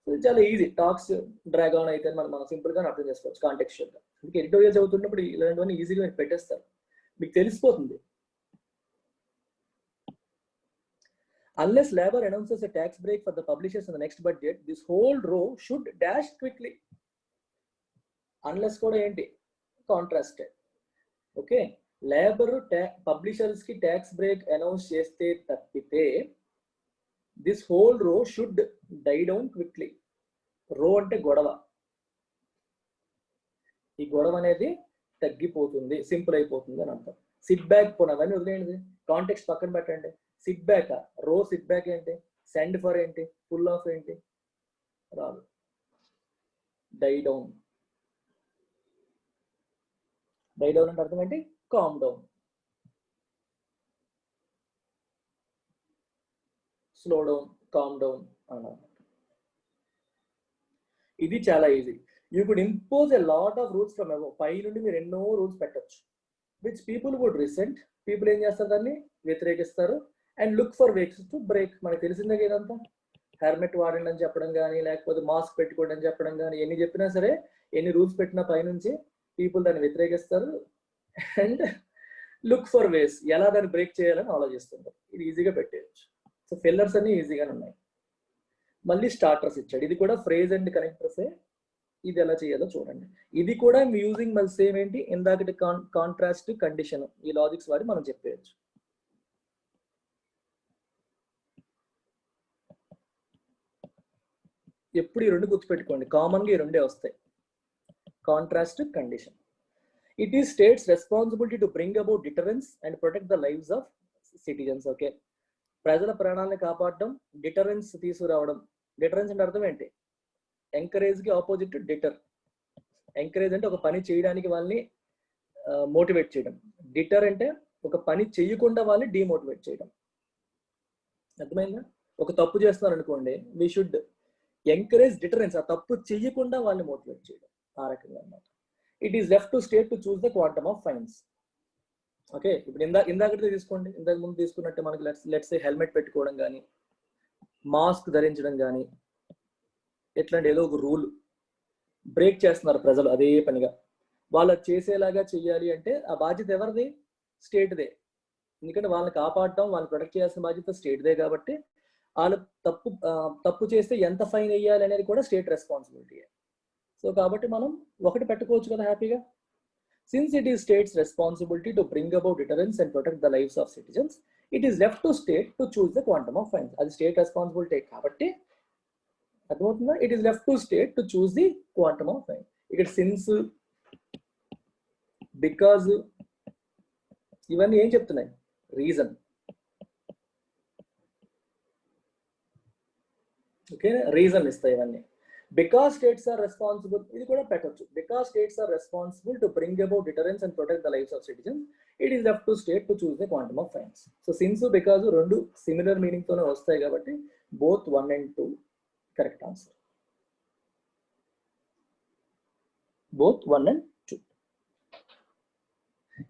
Speaker 1: సో చాలా ఈజీ. టాక్స్ డ్రాగ్ ఆన్ అయితే మనం సింపుల్ గా అర్థం చేసుకోవచ్చు కాంటెక్చువల్ గా. అందుకే ఎడిటోరియల్ చదువుతున్నప్పుడు ఇలాంటివన్నీ ఈజీగా మీరు పెట్టేస్తారు, మీకు తెలిసిపోతుంది. Unless Labour announces a tax break for the publishers in the next budget, this whole row should dash quickly. Unless కూడా ఏంటి? కాంట్రాస్టెడ్. ఓకే, లేబర్ పబ్లిషర్స్ కి ట్యాక్స్ బ్రేక్ అనౌన్స్ చేస్తే తప్పితే దిస్ హోల్ రో షుడ్ డై డౌన్ క్విక్లీ. రో అంటే గొడవ. ఈ గొడవ అనేది తగ్గిపోతుంది, సింపుల్ అయిపోతుంది అని అర్థం. సిట్ బ్యాక్ పోనీ అవన్నీ వదిలేండి, కాంటెక్స్ట్ పక్కన పెట్టండి. Sit back, row sit back ఏంటి? సెండ్ ఫర్ ఏంటి? ఫుల్ ఆఫ్ ఏంటి? రాదు. డై డౌన్ అంటే అర్థం ఏంటి? Calm down, slow down, calm down అన్నమాట. ఇది చాలా easy. You could impose a lot of rules from above. పై నుండి మీరు ఎన్నో రూల్స్ పెట్టచ్చు, which people would resent. People ఏం చేస్తారు? దాన్ని వ్యతిరేకిస్తారు. And look for ways to break. మనకు తెలిసిందే ఇదంతా. హెల్మెట్ వాడండి అని చెప్పడం కానీ, లేకపోతే మాస్క్ పెట్టుకోండి అని చెప్పడం కానీ, ఎన్ని చెప్పినా సరే, ఎన్ని రూల్స్ పెట్టినా పైనుంచి పీపుల్ దాన్ని వ్యతిరేకిస్తారు. అండ్ లుక్ ఫర్ వేస్, ఎలా దాన్ని బ్రేక్ చేయాలని ఆలోచిస్తుంటారు. ఇది ఈజీగా పెట్టేయచ్చు. సో ఫిల్లర్స్ అన్ని ఈజీగానే ఉన్నాయి. మళ్ళీ స్టార్టర్స్ ఇచ్చాడు. ఇది కూడా ఫ్రేజ్ అండ్ కనెక్టర్సే. ఇది ఎలా చేయాలో చూడండి. ఇది కూడా యూజింగ్ మళ్ళీ సేమ్ ఏంటి? ఇందాకటి కాంట్రాస్ట్, కండిషన్, ఈ లాజిక్స్ వాడి మనం చెప్పేయచ్చు. ఎప్పుడు ఈ రెండు గుర్తుపెట్టుకోండి, కామన్ గా ఈ రెండే వస్తాయి, contrast, condition. It is states responsibility to bring about deterrence and protect the lives of citizens. Okay, ప్రజల ప్రాణాలను కాపాడడం, డిటరెన్స్ తీసుకురావడం. డిటరెన్స్ అంటే అర్థం ఏంటి? ఎంకరేజ్ కి ఆపోజిట్ డిటర్. ఎంకరేజ్ అంటే ఒక పని చేయడానికి వాళ్ళని మోటివేట్ చేయడం. డిటర్ అంటే ఒక పని చేయకుండా వాళ్ళని డిమోటివేట్ చేయడం. అర్థమైందా? ఒక తప్పు చేస్తున్నారు అనుకోండి, వీ షుడ్ ఎంకరేజ్ డిటరెన్స్. ఆ తప్పు చేయకుండా వాళ్ళని మోటివేట్ చేయడం, ఆ రకంగా అన్నమాట. It is left to state to choose the quantum of fines. Okay, ఇప్పుడు ఇందాకటితో తీసుకోండి. ఇంతకు ముందు తీసుకున్నట్టు మనకి లెట్స్ హెల్మెట్ పెట్టుకోవడం కానీ, మాస్క్ ధరించడం కానీ, ఎట్లాంటి ఏదో ఒక రూల్ బ్రేక్ చేస్తున్నారు ప్రజలు అదే పనిగా. వాళ్ళు చేసేలాగా చెయ్యాలి అంటే ఆ బాధ్యత ఎవరిది? స్టేట్దే. ఎందుకంటే వాళ్ళని కాపాడటం, వాళ్ళని ప్రొటెక్ట్ చేయాల్సిన బాధ్యత స్టేట్దే. కాబట్టి వాళ్ళు తప్పు చేస్తే ఎంత ఫైన్ వేయాలి అనేది కూడా స్టేట్ రెస్పాన్సిబిలిటీ. సో కాబట్టి మనం ఒకటి పెట్టుకోవచ్చు కదా హ్యాపీగా. Since it is state's responsibility to bring about deterrence and protect the lives of citizens, it is left to state to choose the quantum of fines. అది స్టేట్ రెస్పాన్సిబిలిటీ కాబట్టి అర్థమవుతుందా? It is left to state to choose the quantum of fine. ఇక్కడ since, because ఇవన్నీ ఏం చెప్తున్నాయి? Reason. Okay, reason ఇస్తాయి ఇవన్నీ. Because states are responsible, ఇది కూడా పెట్టొచ్చు. Because states are responsible to bring about deterrence and protect the lives of citizens, it is left to state to choose the quantum of fines. So since, because రెండు similar meaning తోనే వస్తాయి కాబట్టి both 1 and 2 correct answer. Both 1 and 2.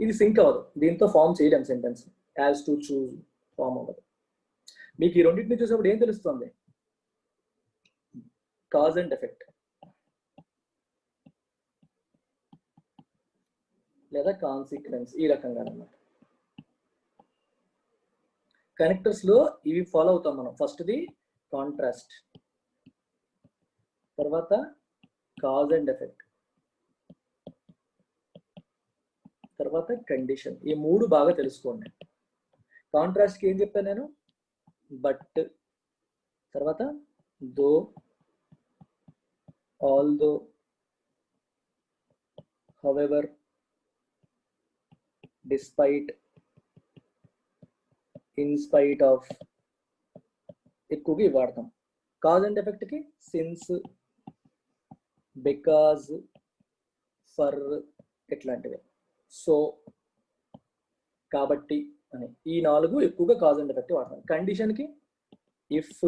Speaker 1: ఇది sync అవ్వదు, దీంతో form చేయలేం sentence. As to choose form అవ్వదు. మీకు ఈ రెండింటిని చూసినప్పుడు ఏం తెలుస్తుంది? కాజ్ అండ్ ఎఫెక్ట్ లేదా కాన్సిక్వెన్స్, ఈ రకంగా అన్నమాట. కనెక్టర్స్ లో ఇవి ఫాలో అవుతాం మనం. ఫస్ట్ది కాంట్రాస్ట్, తర్వాత కాజ్ అండ్ ఎఫెక్ట్, తర్వాత కండిషన్. ఈ మూడు బాగా తెలుసుకోండి. కాంట్రాస్ట్కి ఏం చెప్పాను నేను? బట్, తర్వాత though, although, however, despite, in spite of, ఎక్కువగా ఇవి వాడతాం. కాజ్ అండ్ ఎఫెక్ట్ కి సిన్స్, బికాజ్, ఫర్, ఇట్లాంటివి. సో, కాబట్టి అని ఈ 4 ఎక్కువగా కాజ్ అండ్ ఎఫెక్ట్ వాడతాం. కండిషన్ కి ఇఫ్,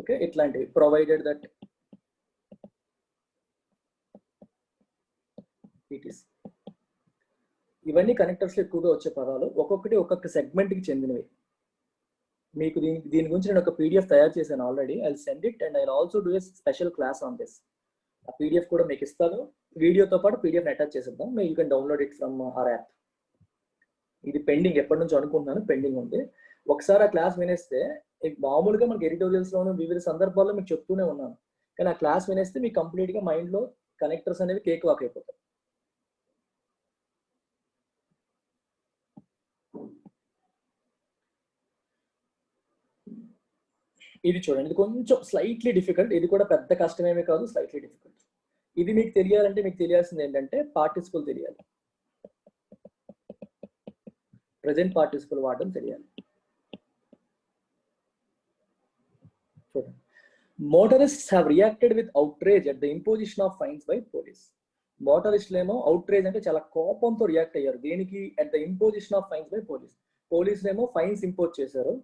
Speaker 1: ఓకే, ఇట్లాంటివి. Provided that, it is. ఇవన్నీ కనెక్టర్స్ లో ఎక్కువగా వచ్చే పదాలు. ఒక్కొక్కటి ఒక్కొక్క సెగ్మెంట్ కి చెందినవి. మీకు దీని గురించి నేను ఒక పీడిఎఫ్ తయారు చేశాను already. I send it and I also do a special class on this. ఆ పీడిఎఫ్ కూడా మీకు ఇస్తాను. వీడియోతో పాటు పీడిఎఫ్ అటాచ్ చేసేద్దాం. You can download it from our app. ఇది పెండింగ్, ఎప్పటి నుంచి అనుకుంటున్నాను, పెండింగ్ ఉంది. ఒకసారి ఆ క్లాస్ వినేస్తే, మామూలుగా మనకి ఎడిటోరియల్స్ లోను వివిధ సందర్భాల్లో మీకు చెప్తూనే ఉన్నాను, కానీ ఆ క్లాస్ వినేస్తే మీకు కంప్లీట్ గా మైండ్ లో కనెక్టర్స్ అనేవి కేక్ వాక్ అయిపోతాయి. ఇది చూడండి, ఇది కొంచెం స్లైట్లీ డిఫికల్ట్. ఇది కూడా పెద్ద కష్టమేమీ కాదు, స్లైట్లీ డిఫికల్ట్. ఇది మీకు తెలియాలంటే మీకు తెలియాల్సింది ఏంటంటే పార్టిసిపల్ తెలియాలి, ప్రెజెంట్ పార్టిసిపల్ వాడడం తెలియాలి. చూడండి, motorists have reacted with outrage at the imposition of fines by police. మోటరిస్టులేమో అవుట్రేజ్ అంటే చాలా కోపంతో రియాక్ట్ అయ్యారు. దేనికి? At the imposition of fines by police. పోలీసులేమో ఫైన్స్ ఇంపోజ్ చేశారు,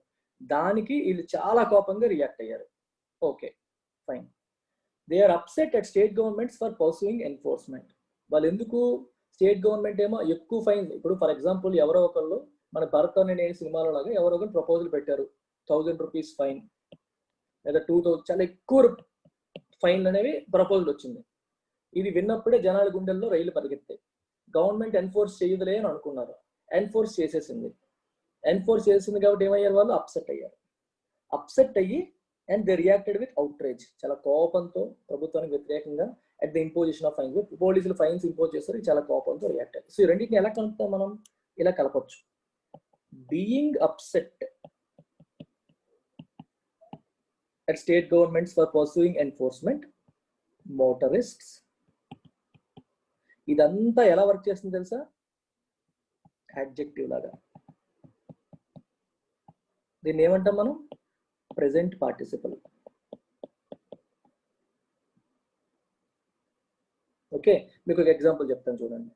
Speaker 1: దానికి వీళ్ళు చాలా కోపంగా రియాక్ట్ అయ్యారు. Okay, fine. They are upset at state governments for pursuing enforcement. వాళ్ళు ఎందుకు? స్టేట్ గవర్నమెంట్ ఏమో ఎక్కువ ఫైన్. ఇప్పుడు ఫర్ ఎగ్జాంపుల్ ఎవరో ఒకళ్ళు మన భరత్ అనే నేను సినిమాలో లాగా ఎవరో ఒకరు ప్రపోజల్ పెట్టారు, 1000 రూపీస్ ఫైన్ లేదా 2000, చాలా ఎక్కువ ఫైన్లు అనేవి ప్రపోజల్ వచ్చింది. ఇది విన్నప్పుడే జనాల గుండెల్లో రైలు పరిగెత్తాయి. గవర్నమెంట్ ఎన్ఫోర్స్ చేయదులే అని అనుకున్నారు, ఎన్ఫోర్స్ చేసేసింది. ఎన్ఫోర్స్ చేసింది కాబట్టి ఏమయ్యారు? వాళ్ళు అప్సెట్ అయ్యారు. అప్సెట్ అయ్యి and they reacted with outrage, చాలా కోపంతో ప్రభుత్వానికి వ్యతిరేకంగా at the imposition of fines. పోలీసులు ఫైన్స్ ఇంపోజ్ చేస్తారు, చాలా కోపంతో రియాక్ట్ అయ్యారు. సో ఈ రెండింటిని ఎలా కలుపుతాం మనం? ఇలా కలపచ్చు. Being upset at state governments for pursuing enforcement, motorists. ఇదంతా ఎలా వర్క్ చేస్తుంది తెలుసా? యాడ్జెక్టివ్ లాగా. దీన్ని ఏమంటాం మనం? Present participle. ఓకే, మీకు ఒక ఎగ్జాంపుల్ చెప్తాను చూడండి.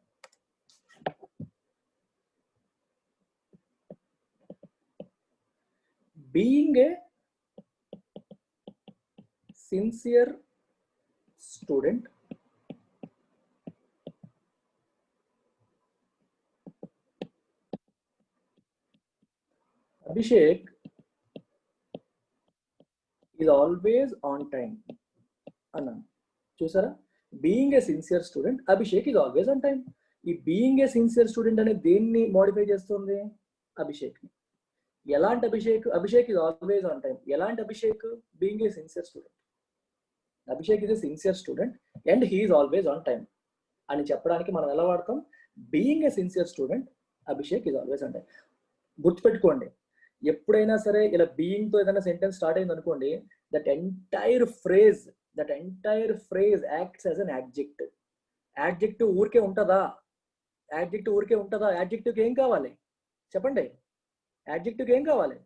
Speaker 1: Being a sincere student, Abhishek is always on time అన్నా. చూసారా? Being a sincere student, Abhishek is always on time. ఈ బీయింగ్ ఏ సిన్సియర్ స్టూడెంట్ అనేది దేన్ని మోడిఫై చేస్తుంది? అభిషేక్ ని. ఎలాంటి Abhishek? Abhishek is always on time. ఎలాంటి Abhishek? Being a sincere student. Abhishek is a sincere student and he is always on time అని చెప్పడానికి మనం ఎలా వాడతాం? Being a sincere student, Abhishek is always on time. గుర్తుపెట్టుకోండి, ఎప్పుడైనా సరే ఇలా బీయింగ్ తో ఏదైనా సెంటెన్స్ స్టార్ట్ అయింది అనుకోండి, that entire phrase acts as an adjective. Adjective ఊరికే ఉంటుందా? యాడ్జెక్టివ్కి ఏం కావాలి చెప్పండి? యాడ్జెక్టివ్కి ఏం కావాలి?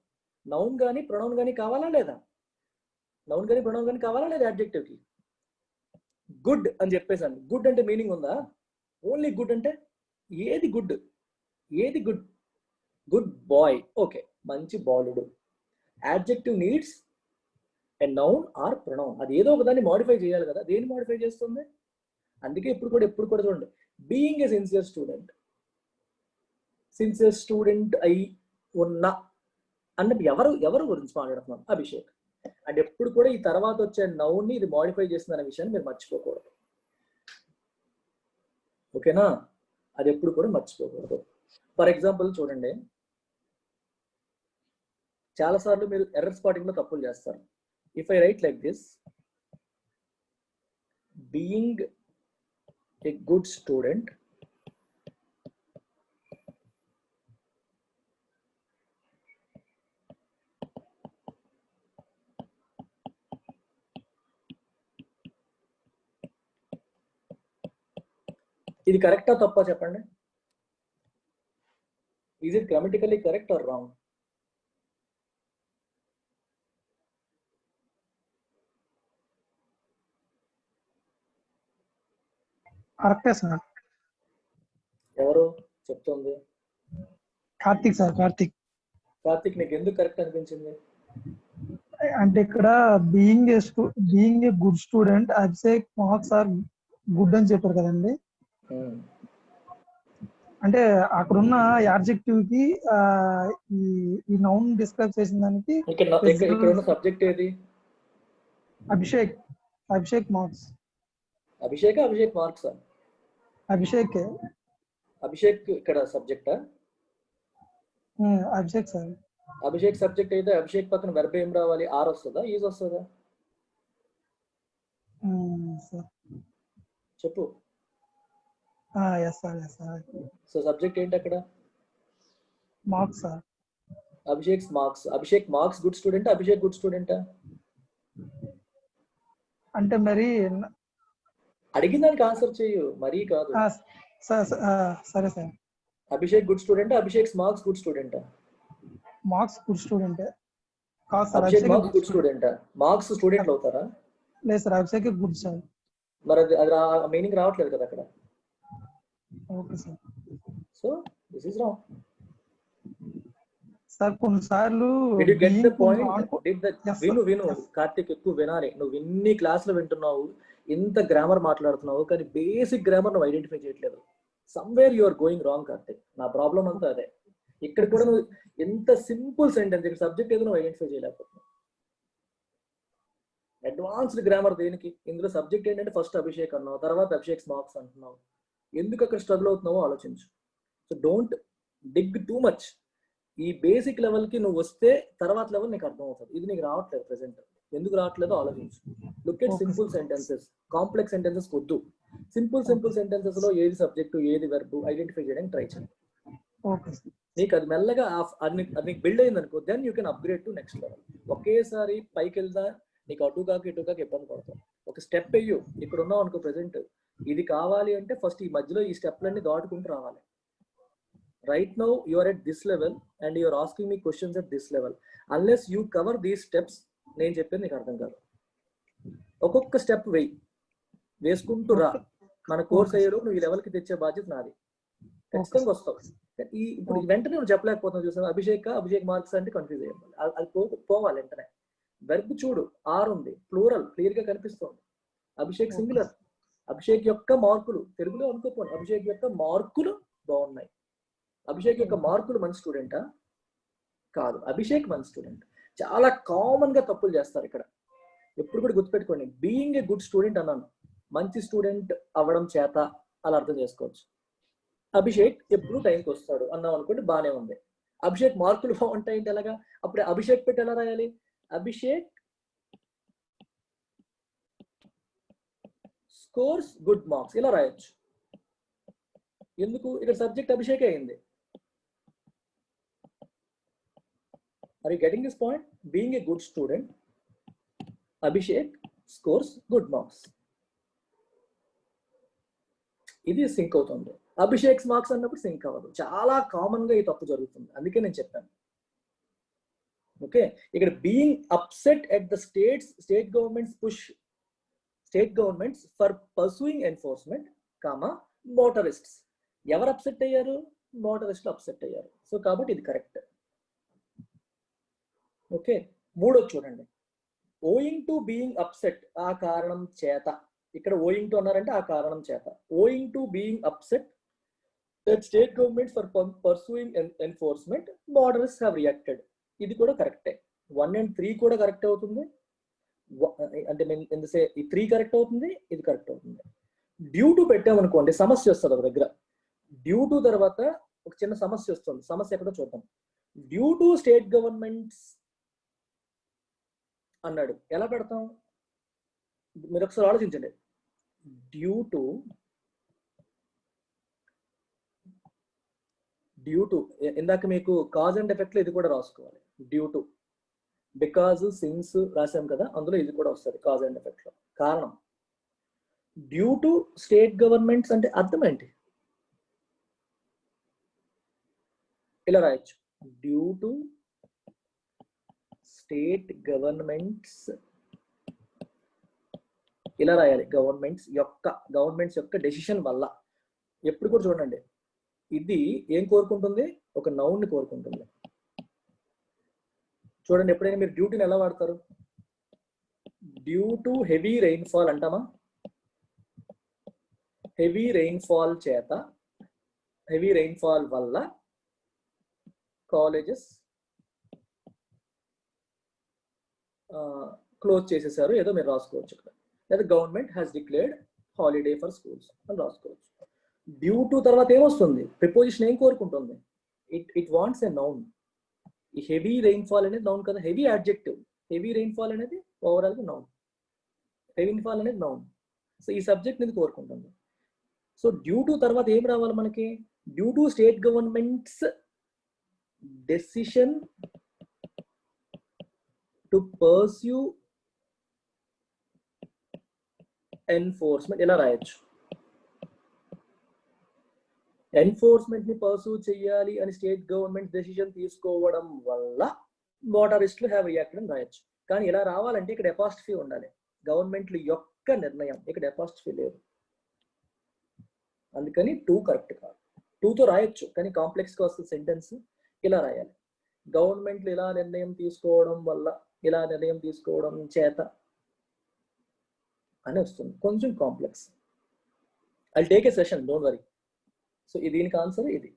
Speaker 1: నౌన్ కానీ ప్రొనౌన్ కానీ కావాలా లేదా? నౌన్ కానీ ప్రొనౌన్ కానీ కావాలా లేదా యాడ్జెక్టివ్కి? గుడ్ అని చెప్పేసాను. గుడ్ అంటే మీనింగ్ ఉందా? ఓన్లీ గుడ్ అంటే ఏది గుడ్? Good bye. ఓకే, మంచి బాలుడు. Adjective needs a noun are pronoun. అది ఏదో ఒక దాన్ని మాడిఫై చేయాలి కదా, దేన్ని మాడిఫై చేస్తుంది? అందుకే ఎప్పుడు కూడా చూడండి, బీయింగ్ ఏ సిన్సియర్ స్టూడెంట్ అయి ఉన్న అన్నట్టు ఎవరు గురించి మాట్లాడుతున్నాం? అభిషేక్. అండ్ ఎప్పుడు కూడా ఈ తర్వాత వచ్చే నౌన్ ని ఇది మాడిఫై చేస్తుంది అనే విషయాన్ని మీరు మర్చిపోకూడదు. ఓకేనా? అది ఎప్పుడు కూడా మర్చిపోకూడదు. ఫర్ ఎగ్జాంపుల్ చూడండి, చాలాసార్లు మీరు ఎర్రర్ స్పాటింగ్ లో తప్పులు చేస్తారు. If I right like this, being a good student ఇది కరెక్టా తప్పా చెప్పండి? Is it grammatically correct or wrong?
Speaker 2: కరెక్టే సార్.
Speaker 1: ఎవరు చెప్తుంది?
Speaker 2: కార్తిక్ సార్.
Speaker 1: కార్తిక్, నీకు ఎందుకు కరెక్ట్ అనిపించింది?
Speaker 2: అంటే ఇక్కడ being a good student Abhishek marks are good అని చెప్పారు కదండి. అంటే అక్కడున్న యాడ్జెక్టివ్ కి ఈ నౌన్ డిస్క్రైబ్ చేసిన దానికి
Speaker 1: ఇక్కడ ఉన్న సబ్జెక్ట్ ఏది?
Speaker 2: అభిషేక్ మార్క్స్.
Speaker 1: అభిషేక్ మార్క్స్. అభిషేక్ ఇక్కడ సబ్జెక్టా?
Speaker 2: అభిషేక్ సార్.
Speaker 1: అభిషేక్ సబ్జెక్ట్ అయితే అభిషేక్ పక్కన వెర్బ్ ఏం రావాలి? ఆర్ వస్తుందా, ఈజ్ వస్తుందా? చెప్పు. సో సబ్జెక్ట్ ఏంటి అక్కడ?
Speaker 2: Marks sir.
Speaker 1: Abhishek marks good student, Abhishek good స్టూడెంటా?
Speaker 2: అంటే మరి
Speaker 1: అడిగిన దానికి ఆన్సర్ చేయు, మరీ కాదు.
Speaker 2: సరే sir.
Speaker 1: Abhishek good student, Abhishek marks good స్టూడెంటా?
Speaker 2: Marks good student.
Speaker 1: Abhishek marks good స్టూడెంటా? మార్క్స్ స్టూడెంట్లు అవుతారా?
Speaker 2: లేదు సార్, అభిషేక్ గుడ్ సార్.
Speaker 1: మరి అది మీనింగ్ రావట్లేదు కదా అక్కడ.
Speaker 2: Okay sir.
Speaker 1: So this is wrong
Speaker 2: sir. కొన్నిసార్లు
Speaker 1: విను కార్తిక్, ఎక్కువ వినాలి. నువ్వు ఇన్ని క్లాసులు వింటున్నావు, ఇంత గ్రామర్ మాట్లాడుతున్నావు, కానీ బేసిక్ గ్రామర్ నువ్వు ఐడెంటిఫై చేయట్లేదు. Somewhere you are going wrong Karthik. నా ప్రాబ్లం అంతా అదే. ఇక్కడ కూడా నువ్వు ఎంత సింపుల్ సెంటెన్స్, ఇక్కడ సబ్జెక్ట్ ఏదో నువ్వు ఐడెంటిఫై చేయలేకపోతున్నావు. అడ్వాన్స్డ్ గ్రామర్ దేనికి? ఇందులో సబ్జెక్ట్ ఏంటంటే ఫస్ట్ అభిషేక్ అన్నావు, తర్వాత అభిషేక్ మార్క్స్ అంటున్నావు. ఎందుకు అక్కడ స్ట్రగుల్ అవుతున్నావో ఆలోచించు. So don't dig too much. ఈ బేసిక్ లెవెల్ కి నువ్వు వస్తే తర్వాత లెవెల్ నీకు అర్థం అవుతుంది. ఇది నీకు రావట్లేదు ప్రెసెంట్. ఎందుకు రావట్లేదో ఆలోచించు. Look at simple sentences, complex sentences వద్దు. సింపుల్ సెంటెన్సెస్ లో ఏది సబ్జెక్టు ఏది వెర్బ్ ఐడెంటిఫై చేయడానికి ట్రై చేయండి. నీకు అది మెల్లగా అది బిల్డ్ అయింది అనుకో, then you can upgrade to next level. ఒకేసారి పైకి వెళ్దా నీకు అటు కాక ఇబ్బంది పడతావు. ఒక స్టెప్ వెయ్యు. ఇక్కడ ఉన్నావు అనుకో ప్రెసెంట్, ఇది కావాలి అంటే ఫస్ట్ ఈ మధ్యలో ఈ స్టెప్లన్నీ దాటుకుంటూ రావాలి. Right now you are at this level and you are asking me questions at this level. Unless you cover these steps, నేను చెప్పేది నీకు అర్థం కాదు. ఒక్కొక్క స్టెప్ వేసుకుంటూ రా. మన కోర్స్ అయ్యేరు నువ్వు ఈ లెవెల్కి తెచ్చే బాధ్యత నాది. ఖచ్చితంగా వస్తావు. ఇప్పుడు వెంటనే నువ్వు చెప్పలేకపోతున్నావు. చూసావు అభిషేక్ మార్క్స్ అంటే కన్ఫ్యూజ్ అయ్యాలి. అది పోవాలి వెంటనే. వెర్బ్ చూడు, ఆర్ ఉంది, ప్లూరల్ క్లియర్ గా కనిపిస్తుంది. అభిషేక్ సింగులర్. అభిషేక్ యొక్క మార్కులు, తెలుగులో అనుకోపోండి, అభిషేక్ యొక్క మార్కులు బాగున్నాయి. అభిషేక్ యొక్క మార్కులు మంచి స్టూడెంటా? కాదు, అభిషేక్ మంచి స్టూడెంట్. చాలా కామన్ గా తప్పులు చేస్తారు ఇక్కడ. ఎప్పుడు కూడా గుర్తుపెట్టుకోండి, బీయింగ్ ఏ గుడ్ స్టూడెంట్ అన్నాను, మంచి స్టూడెంట్ అవ్వడం చేత అలా అర్థం చేసుకోవచ్చు. అభిషేక్ ఎప్పుడు టైంకి వస్తాడు అన్నాం అనుకోండి, బానే ఉంది. అభిషేక్ మార్కులు బాగుంటాయంటే ఎలాగా? అప్పుడే అభిషేక్ పెట్టి ఎలా రాయాలి? అభిషేక్ స్కోర్స్ గుడ్ మార్క్స్ ఇలా రాయొచ్చు. ఎందుకు? ఇక్కడ సబ్జెక్ట్ అభిషేక్ అయింది. Are you getting this point? Being a good student, Abhishek scores good marks. ఇది సింక్ అవుతుంది. అభిషేక్ మార్క్స్ అన్నప్పుడు సింక్ అవ్వదు. చాలా కామన్ గా ఈ తప్పు జరుగుతుంది. అందుకే నేను చెప్పాను. ఓకే, ఇక్కడ being upset at the state governments for pursuing enforcement, motorists. ఎవరు అప్సెట్ అయ్యారు? మోటరిస్టులు అప్సెట్ అయ్యారు. సో కాబట్టి ఇది కరెక్ట్. ఓకే, మూడోది చూడండి, ఓయింగ్ టు బీయింగ్ అప్సెట్, ఆ కారణం చేత. ఇక్కడ ఓయింగ్ టు అన్నారంటే ఆ కారణం చేత. ఓయింగ్ to being upset that state governments are pursuing enforcement, borders have reacted. ఇది కూడా కరెక్టే. 1 and 3 కూడా కరెక్ట్ అవుతుంది. అంటే ఎందుసే ఈ 3 కరెక్ట్ అవుతుంది, ఇది కరెక్ట్ అవుతుంది. డ్యూ టు పెట్టామనుకోండి సమస్య వస్తుంది ఒక దగ్గర. డ్యూ టు తర్వాత ఒక చిన్న సమస్య వస్తుంది. సమస్య ఎక్కడో చూద్దాం. డ్యూ టు స్టేట్ గవర్నమెంట్స్ అన్నాడు, ఎలా పెడతాం? మీరు ఒకసారి ఆలోచించండి. డ్యూ టు ఇందాక మీకు కాజ్ అండ్ ఎఫెక్ట్ లో ఇది కూడా రాసుకోవాలి. డ్యూ టు, బికాజ్, సిన్స్ రాసాం కదా, అందులో ఇది కూడా వస్తుంది కాజ్ అండ్ ఎఫెక్ట్ లో. కారణం. డ్యూ టు స్టేట్ గవర్నమెంట్స్ అంటే అర్థం ఏంటి? ఇలా రాయొచ్చు, డ్యూ టు స్టేట్ గవర్నమెంట్స్, ఇలా రాయాలి. గవర్నమెంట్స్ యొక్క డెసిషన్ వల్ల. ఎప్పుడు కూడా చూడండి, ఇది ఏం కోరుకుంటుంది? ఒక నౌన్ ని కోరుకుంటుంది. చూడండి, ఎప్పుడైనా మీరు డ్యూటీని ఎలా వాడతారు? డ్యూ టు హెవీ రెయిన్ఫాల్ అంటామా? హెవీ రెయిన్ఫాల్ చేత, హెవీ రెయిన్ఫాల్ వల్ల కాలేజెస్ క్లోజ్ చేసేసారు, ఏదో మీరు రాసుకోవచ్చు ఇక్కడ. లేదా government has declared holiday for schools అని రాసుకోవచ్చు. డ్యూ టు తర్వాత ఏమొస్తుంది? ప్రిపోజిషన్ ఏం కోరుకుంటుంది? It wants a noun. ఈ హెవీ రెయిన్ఫాల్ అనేది నౌన్ కదా, హెవీ అడ్జెక్టివ్. హెవీ రెయిన్ఫాల్ అనేది ఓవరాల్ గా నౌన్, రెయిన్ఫాల్ అనేది నౌన్. సో ఈ సబ్జెక్ట్ అనేది కోరుకుంటుంది. సో డ్యూ టు తర్వాత ఏం రావాలి మనకి? Due to state governments decision to pursue enforcement, ఇలా రాయొచ్చు. ఎన్ఫోర్స్మెంట్ ని పర్సూ చేయాలి అని స్టేట్ గవర్నమెంట్ డెసిషన్ తీసుకోవడం వల్ల మోటారిస్టులు హ్యావ్ రియాక్టెడ్ అని రాయొచ్చు. కానీ ఇలా రావాలంటే ఇక్కడ అపాస్ట్రఫీ ఉండాలి. గవర్నమెంట్ల యొక్క నిర్ణయం, ఇక్కడ అపాస్ట్రఫీ లేదు. అందుకని 2 కరెక్ట్ కాదు. 2తో రాయొచ్చు, కానీ కాంప్లెక్స్ గా వస్తుంది సెంటెన్స్. ఇలా రాయాలి, గవర్నమెంట్లు ఇలా నిర్ణయం తీసుకోవడం వల్ల, ఇలా నిర్ణయం తీసుకోవడం చేత అని వస్తుంది. కొంచెం complex. I take a session, don't worry. So దీనికి ఆన్సర్ ఇది.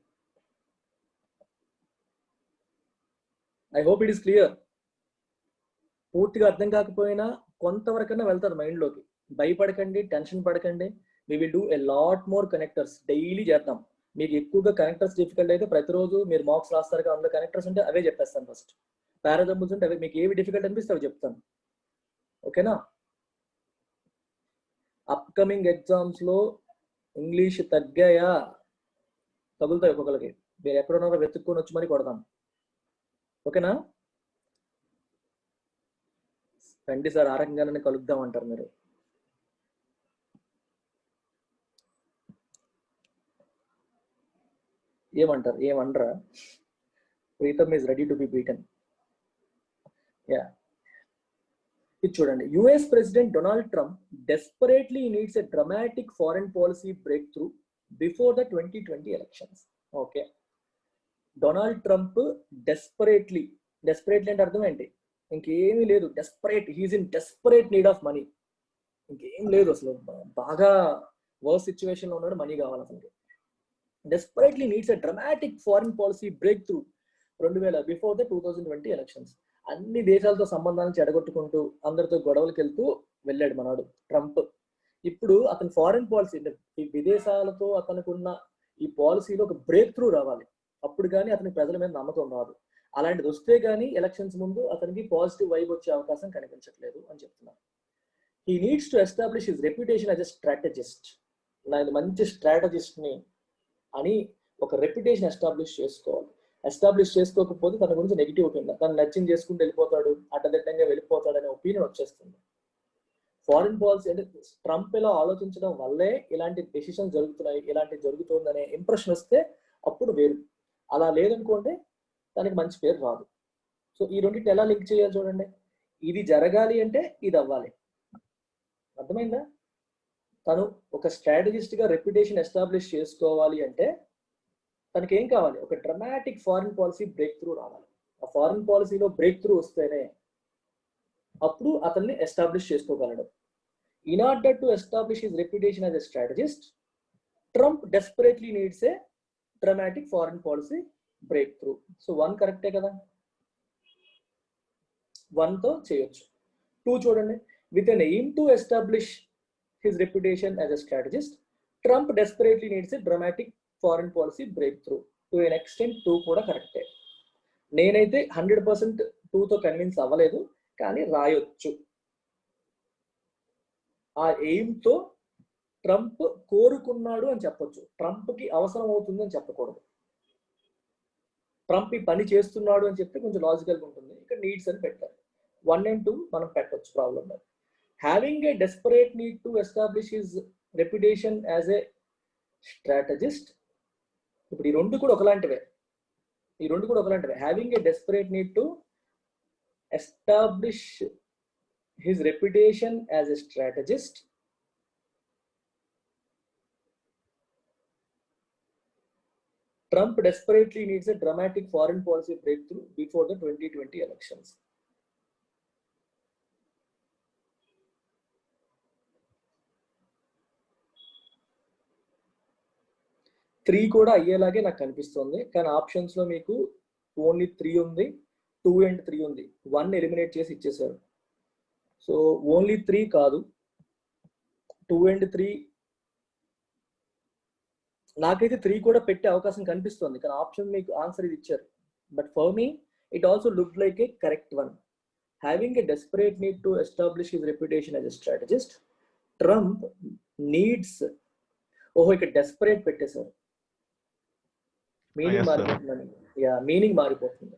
Speaker 1: I hope it is clear. పూర్తిగా అర్థం కాకపోయినా కొంతవరకన్నా వెళ్తారు మైండ్లోకి. భయపడకండి, టెన్షన్ పడకండి. We will do a lot more connectors. Daily చేద్దాం. మీకు ఎక్కువగా కనెక్టర్స్ డిఫికల్ట్ అయితే ప్రతిరోజు మీరు మార్క్స్ రాస్తారు కదా, అందులో కనెక్టర్స్ ఉంటే అవే చెప్పేస్తాను. ఫస్ట్ పారాజంబుల్స్ ఉంటే అవే, మీకు ఏవి డిఫికల్ట్ అనిపిస్తే అవి చెప్తాను. ఓకేనా? అప్కమింగ్ ఎగ్జామ్స్ లో ఇంగ్లీష్ తగ్గాయా? తగులుతాయి ఒక్కొక్కరికి. మీరు ఎక్కడున్నారో వెతుక్కొని వచ్చి మరి కొడతాను. ఓకేనా? రండి సార్, ఆ రకంగానే కలుద్దాం అంటారు మీరు. ఏమంటారు? ఏమంటారా? Pritam is ready to be beaten. Yeah, ఇది చూడండి. US president Donald Trump desperately needs a dramatic foreign policy breakthrough before the 2020 elections. Okay, Donald Trump desperately అంటే అర్థం ఏంటి? ఇంకేమీ లేదు. Desperate, he is in desperate need of money. ఇంకేం లేదు అసలు, బాగా వర్స్ సిచ్యువేషన్ లో ఉన్నాడు, మనీ కావాలి అతనికి. Desperately needs a dramatic foreign policy breakthrough before the 2020 elections. అన్ని దేశాలతో సంబంధాలను చెడగొట్టుకుంటూ అందరితో గొడవలకు వెళ్తూ వెళ్ళాడు మనవాడు ట్రంప్. ఇప్పుడు అతని ఫారెన్ పాలసీ, ఈ విదేశాలతో అతనుకున్న ఈ పాలసీలో ఒక బ్రేక్ త్రూ రావాలి. అప్పుడు కానీ అతనికి ప్రజల మీద నమ్మకం రాదు. అలాంటిది వస్తే కానీ ఎలక్షన్స్ ముందు అతనికి పాజిటివ్ వైబ్ వచ్చే అవకాశం కనిపించట్లేదు అని చెప్తున్నారు. He needs to establish his reputation as a strategist. నేను మంచి స్ట్రాటజిస్ట్ ని అని ఒక రెప్యుటేషన్ ఎస్టాబ్లిష్ చేసుకోవాలి. ఎస్టాబ్లిష్ చేసుకోకపోతే తన గురించి నెగిటివ్ ఒపీనియన్, తను నచ్చింది చేసుకుంటూ వెళ్ళిపోతాడు, అడ్డదిడ్డంగా వెళ్ళిపోతాడు అనే ఒపీనియన్ వచ్చేస్తుంది. ఫారిన్ పాలసీ అంటే ట్రంప్ ఇలా ఆలోచించడం వల్లే ఇలాంటి డెసిషన్స్ జరుగుతున్నాయి, ఇలాంటివి జరుగుతుందనే ఇంప్రెషన్ వస్తే అప్పుడు వేరు. అలా లేదనుకోండి దానికి మంచి పేరు రాదు. సో ఈ రెండింటిని ఎలా లింక్ చేయాలి చూడండి. ఇది జరగాలి అంటే ఇది అవ్వాలి. అర్థమైందా? తను ఒక స్ట్రాటజిస్ట్ గా రెప్యుటేషన్ ఎస్టాబ్లిష్ చేసుకోవాలి అంటే తనకి ఏం కావాలి? ఒక dramatic foreign policy breakthrough రావాలి. ఆ ఫారిన్ పాలసీలో బ్రేక్ త్రూ వస్తేనే అప్పుడు అతన్ని ఎస్టాబ్లిష్ చేసుకోగలడు. In order to establish his reputation as a strategist, Trump desperately needs a dramatic foreign policy breakthrough. So 1 కరెక్టే కదా, 1 తో చేయొచ్చు. 2 చూడండి, with an aim to establish his reputation as a strategist, Trump desperately needs a dramatic foreign policy breakthrough. To an extent 2 కూడా కరెక్టే. నేనైతే 100% 2తో convince అవ్వలేదు, కానీ రాయొచ్చు. ఆ ఎయిమ్తో ట్రంప్ కోరుకున్నాడు అని చెప్పొచ్చు, ట్రంప్కి అవసరం అవుతుంది అని చెప్పకూడదు. ట్రంప్ ఈ పని చేస్తున్నాడు అని చెప్తే కొంచెం లాజికల్గా ఉంటుంది. ఇక్కడ నీడ్స్ అని పెట్టారు. 1 and 2 మనం పెట్టొచ్చు, ప్రాబ్లం లేదు. Having a desperate need to establish his reputation as a strategist. ఇప్పుడు ఈ రెండు కూడా ఒకలాంటివే. Having a desperate need to establish his reputation as a strategist, Trump desperately needs a dramatic foreign policy breakthrough before the 2020 elections. Three కూడా అయ్యేలాగే నాకు కనిపిస్తుంది, కానీ options లో మీకు ఓన్లీ 3 ఉంది, 2 and 3 ఉంది. 1 ఎలిమినేట్ చేసి ఇచ్చేసారు. సో ఓన్లీ 3 కాదు, 2 and 3. నాకైతే 3 కూడా పెట్టే అవకాశం కనిపిస్తుంది, కానీ ఆప్షన్ మీకు ఆన్సర్ ఇది ఇచ్చారు. But for me it also look like A correct one. Having a desperate need to establish his reputation as a strategist, Trump needs. ఓహో, ఇక్కడ డెస్పరేట్ పెట్టేశారు. మీనింగ్ మారిపోతుందని. యా, మీనింగ్ మారిపోతుంది.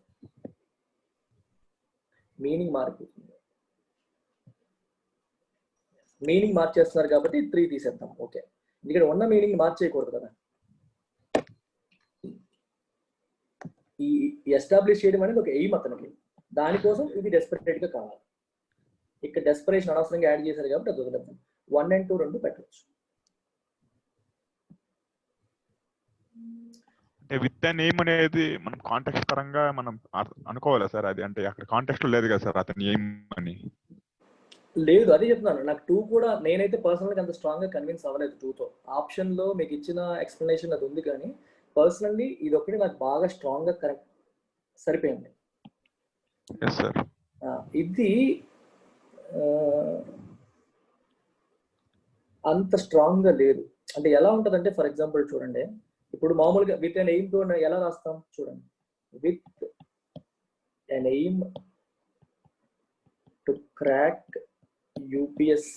Speaker 1: మీనింగ్ మార్చేస్తున్నారు కాబట్టి 3 తీసేద్దాం. ఓకే, ఇక్కడ ఉన్న మీనింగ్ మార్చేయకూడదు కదా. ఈ ఎస్టాబ్లిష్ చేయడం అనేది ఒక ఎయిమ్ అతనికి, దానికోసం ఇది డెస్పరేట్ గా కావాలి. ఇక్కడ డెస్పరేషన్ అనవసరంగా యాడ్ చేశారు కాబట్టి అది వదిలేద్దాం. 1 and 2 రెండు పెట్టవచ్చు.
Speaker 3: అంటే విత్ అండ్ ఎయిమ్ అనేది మనం కాంటెక్స్ట్ పరంగా మనం అనుకోవాలా సార్? అది అంటే అక్కడ కాంటెక్స్ట్ లేదు కదా సార్ అతని ఎయిమ్ అని.
Speaker 1: లేదు, అదే చెప్తున్నాను. నాకు 2 కూడా నేనైతే పర్సనల్ గా అంత స్ట్రాంగ్ గా కన్విన్స్ అవ్వలేదు 2తో. ఆప్షన్ లో మీకు ఇచ్చిన ఎక్స్ప్లెనేషన్ అది ఉంది, కానీ పర్సనల్లీ ఇది ఒకటి నాకు బాగా స్ట్రాంగ్ గా కరెక్ట్ సరిపోయింది. ఇది అంత స్ట్రాంగ్ గా లేదు. అంటే ఎలా ఉంటదంటే, ఫర్ ఎగ్జాంపుల్ చూడండి, ఇప్పుడు మామూలుగా విత్ అన్ ఎయిమ్ టు ఎలా రాస్తాం చూడండి. With an aim to crack UPSC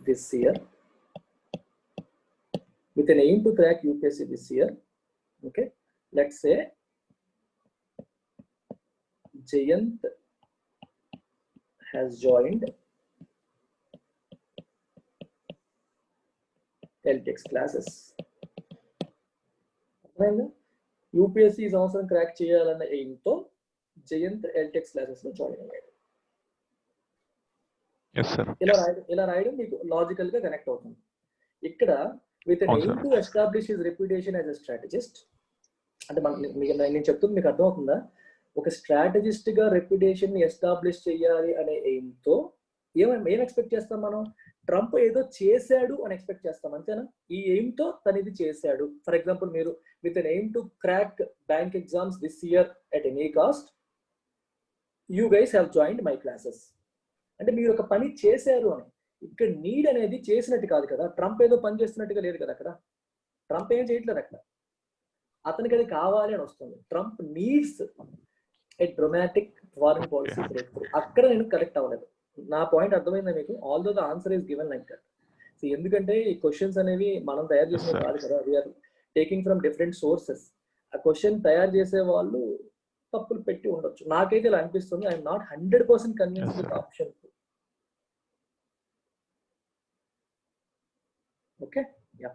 Speaker 1: this year, with an aim to crack UPSC this year. Okay, let's say Jayant has joined LTX classes. UPSC is also crack చేయాలన్న aim తో Jayant LTX classes లో join అయ్యాడు. ఇలా రాయడం మీకు logical గా connect అవుతుంది. ఇక్కడ with an aim to establish his reputation as a strategist అంటే నేను చెప్తుంది మీకు అర్థం అవుతుందా? ఒక స్ట్రాటజిస్ట్ గా రెప్యుటేషన్ ని ఎస్టాబ్లిష్ చేయాలి అనే ఎయిమ్ తో ఏం ఎక్స్పెక్ట్ చేస్తాం మనం? ట్రంప్ ఏదో చేశాడు అని ఎక్స్పెక్ట్ చేస్తాం, అంతేనా? ఈ ఎయిమ్ తో తను ఇది చేశాడు. ఫర్ ఎగ్జాంపుల్, మీరు with an aim to crack bank exams this year at any cost, you guys have joined my classes అంటే మీరు ఒక పని చేశారు అని. ఇక్కడ నీడ్ అనేది చేసినట్టు కాదు కదా, ట్రంప్ ఏదో పని చేస్తున్నట్టుగా లేదు కదా. అక్కడ ట్రంప్ ఏం చేయట్లేదు, అక్కడ అతనికి అది కావాలి అని వస్తుంది. Trump needs a dramatic foreign policy breakthrough. అక్కడ నేను కరెక్ట్ అవ్వలేదు. నా పాయింట్ అర్థమైందా మీకు? Although the answer is given like that. So ఎందుకంటే ఈ క్వశ్చన్స్ అనేవి మనం తయారు చేసినవి కాదు కదా, we're taking from different sources. ఆ క్వశ్చన్ తయారు చేసే వాళ్ళు తప్పులు పెట్టి ఉండొచ్చు. నాకైతే ఇలా అనిపిస్తుంది. I'm not 100% convince with option 2. Okay, yeah.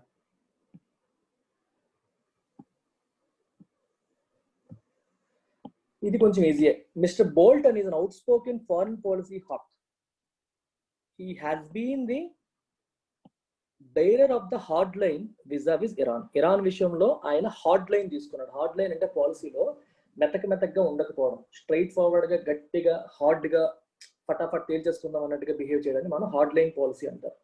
Speaker 1: ఇది కొంచెం ఈజీయే. Mister Bolton is an out spoken foreign policy hawk. He has been the bearer of the hard line vis a vis Iran. Iran విషయంలో ఆయన హార్డ్ లైన్ తీసుకున్నాడు. హార్డ్ లైన్ అంటే పాలసీలో మెత్తగా ఉండకపోవడం, స్ట్రైట్ ఫార్వర్డ్ గా, గట్టిగా, హార్డ్ గా ఫటాఫట్ తేల్చేసుకుందాం అన్నట్టుగా బిహేవ్ చేయడానికి మనం హార్డ్ లైన్ పాలసీ అంటారు.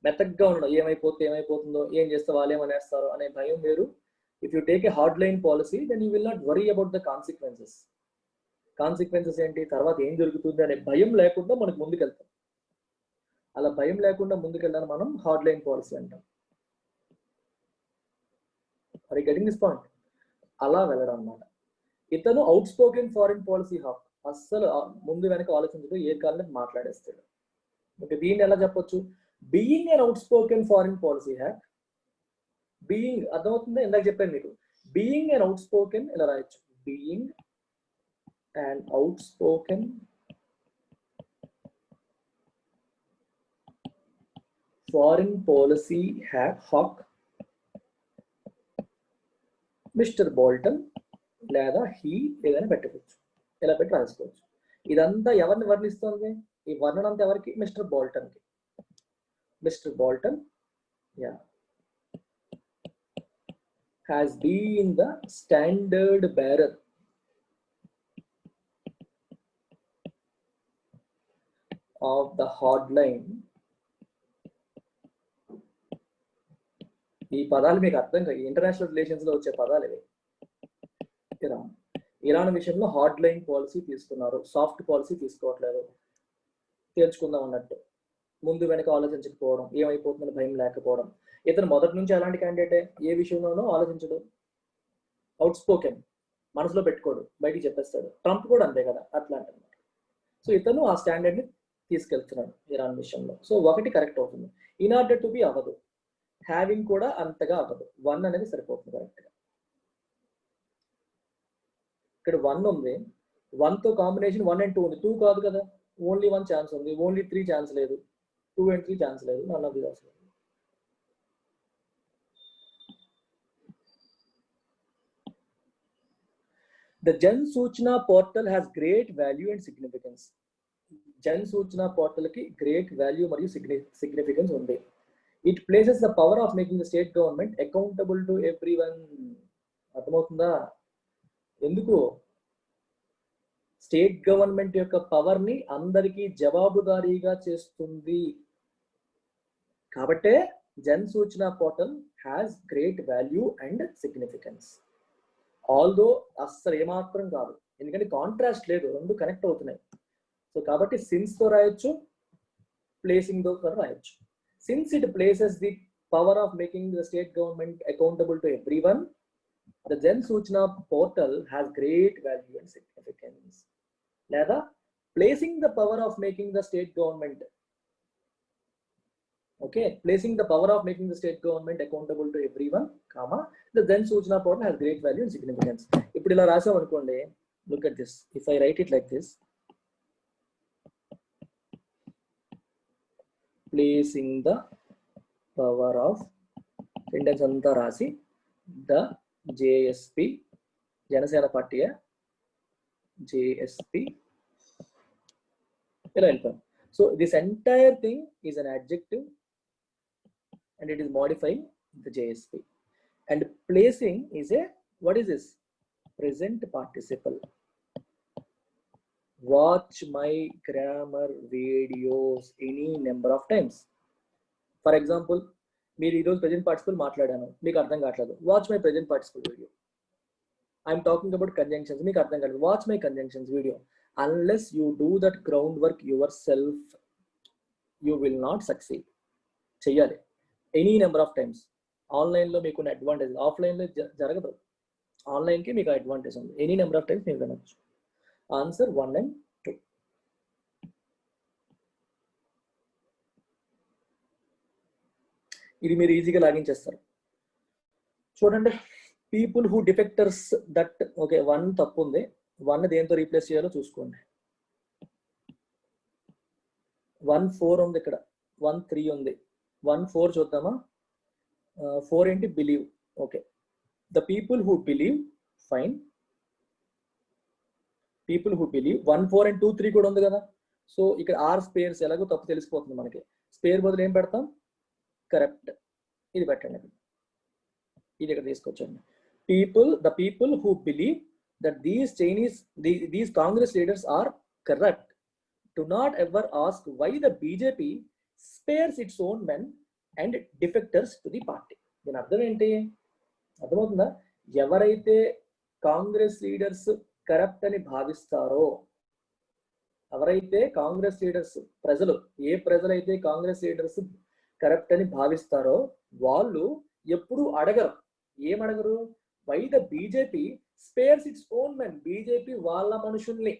Speaker 1: మెత్తగ్గా ఉండడం, ఏమైపోతుందో, ఏం చేస్తే వాళ్ళు ఏమనేస్తారు అనే భయం వేరు. If you take a hard line policy then you will not worry about the consequences ఏంటి, తర్వాత ఏం జరుగుతుంది అనే భయం లేకుండా మనకు ముందుకెళ్తాం. అలా భయం లేకుండా ముందుకెళ్ళాలని మనం హార్డ్ లైన్ పాలసీ అంటాం. మరి గెటింగ్ దిస్ పాయింట్? అలా వెళ్ళడం అన్నమాట. ఇతను outspoken foreign policy hawk, అస్సలు ముందు వెనక ఆలోచించడం, ఏ కాలం మాట్లాడేస్తాడు. ఓకే, దీన్ని ఎలా చెప్పొచ్చు? Being an outspoken foreign policy hack, being అర్థమవుతుందా? ఇందాక చెప్పాను మీకు, బీయింగ్ an outspoken ఇలా రాయొచ్చు, being an outspoken foreign policy hawk mister Bolton, లేదా హీ ఏదైనా పెట్టుకోవచ్చు, ఇలా పెట్టి రాసుకోవచ్చు. ఇదంతా ఎవరిని వర్ణిస్తుంది? ఈ వర్ణన అంతా ఎవరికి? Mister బోల్టన్కి. Mr. Bolton, yeah, has been the standard bearer of the hardline. ఈ పదాలు మీకు అర్థం కాదు, ఇంటర్నేషనల్ రిలేషన్స్ లో వచ్చే పదాలు ఇవి. ఇరాన్ విషయంలో హార్డ్ లైన్ పాలసీ తీసుకున్నారు, సాఫ్ట్ పాలసీ తీసుకోవట్లేదు, తేల్చుకుందాం అన్నట్టు, ముందు వెనక ఆలోచించకపోవడం, ఏమైపోతుందని భయం లేకపోవడం. ఇతను మొదటి నుంచి అలాంటి క్యాండిడేటే, ఏ విషయంలోనూ ఆలోచించడు, అవుట్ స్పోకెన్, మనసులో పెట్టుకోడు, బయటికి చెప్పేస్తాడు. ట్రంప్ కూడా అంతే కదా, అట్లాంటి అనమాట. సో ఇతను ఆ స్టాండర్డ్ని తీసుకెళ్తున్నాడు ఇరాన్ విషయంలో. సో ఒకటి కరెక్ట్ అవుతుంది. ఇన్ ఆర్డర్ టు బి అవ్వదు, హ్యావింగ్ కూడా అంతగా అవ్వదు, 1 అనేది సరిపోతుంది కరెక్ట్గా. ఇక్కడ 1 ఉంది, 1తో కాంబినేషన్ 1 and 2 ఉంది, 2 కాదు కదా, ఓన్లీ 1 ఛాన్స్ ఉంది, ఓన్లీ 3 ఛాన్స్ లేదు, 2 and 3 ఛాన్స్ లేదు, నన్ ఆఫ్ దిస్ అసలు. The Jan Suchna portal has great value and significance. Jan Suchna portal ki great value మరియు significance ఉంది. It places the power of making the state government accountable to everyone. అర్థమవుతుందా? ఎందుకు? State government యొక్క power ని అందరికీ జవాబుదారీగా చేస్తుంది. కాబట్టే జన్ సూచన portal has great value and significance. Although అస్సలు ఏమాత్రం కాదు, ఎందుకంటే కాంట్రాస్ట్ లేదు, రెండు కనెక్ట్ అవుతున్నాయి. సో కాబట్టి సిన్స్ తో రాయొచ్చు, ప్లేసింగ్ తో రాయొచ్చు. Since it places the power of making the state government accountable to everyone, the Jan Suchna portal has great value and significance. లేదా placing the power of making the state government, okay, placing the power of making the state government accountable to everyone, comma, the Jan Suchna portal has great value and significance. ఇప్పుడు ఇలా రాసాం అనుకోండి, look at this, if I write it like this, placing the power of, sentence అంతా రాసి, the JSP, Janasena party, JSP ఇలా వెళ్ళిపోయాం. So this entire thing is an adjective and it is modifying the JSP. And placing is a, what is this? Present participle. Watch my grammar videos any number of times. For example, మీరు ఈరోజు present participle మాట్లాడాను, మీకు అర్థం కావట్లేదు, watch my present participle video. I'm talking about conjunctions, మీకు అర్థం కాలేదు, watch my conjunctions video. Unless you do that ground work your self, you will not succeed. చెయ్యాలి ఎనీ నెంబర్ ఆఫ్ టైమ్స్. ఆన్లైన్లో మీకు అడ్వాంటేజ్, ఆఫ్లైన్లో జరగదు, ఆన్లైన్కి మీకు అడ్వాంటేజ్ ఉంది. ఎనీ నెంబర్ ఆఫ్ టైమ్స్ మీరు వినొచ్చు. Answer 1 and 2. ఇది మీరు ఈజీగా లాగించేస్తారు. చూడండి, పీపుల్ హూ డిఫెక్టర్స్ దట్, ఓకే 1 తప్పు ఉంది, 1 దేంతో రీప్లేస్ చేయాలో చూసుకోండి. 1 4 ఉంది ఇక్కడ, 1 3 ఉంది, 1 4 చూద్దామా? 4 ఏంటి? Believe. Okay, the people who believe, fine. People who believe, 1 4 and 2 3 కూడా ఉంది కదా. సో ఇక్కడ ఆర్ స్పేర్స్ ఎలాగో తప్పు తెలిసిపోతుంది మనకి. స్పేర్ బదులు ఏం పెడతాం? కరెక్ట్. ఇది పెట్టండి, ఇది ఇక్కడ తీసుకొచ్చండి. the people who believe that these Congress leaders are corrupt do not ever ask why the BJP spares its own men and defectors to the party. దీని అర్థం ఏంటి? అర్థమవుతుందా? ఎవరైతే కాంగ్రెస్ లీడర్స్ కరప్ట్ అని భావిస్తారో, ఎవరైతే కాంగ్రెస్ లీడర్స్ ప్రజలైతే కాంగ్రెస్ లీడర్స్ కరప్ట్ అని భావిస్తారో వాళ్ళు ఎప్పుడు అడగరు. ఏమడగరు? Why the BJP spares its own men. BJP వాళ్ళ మనుషుల్ని,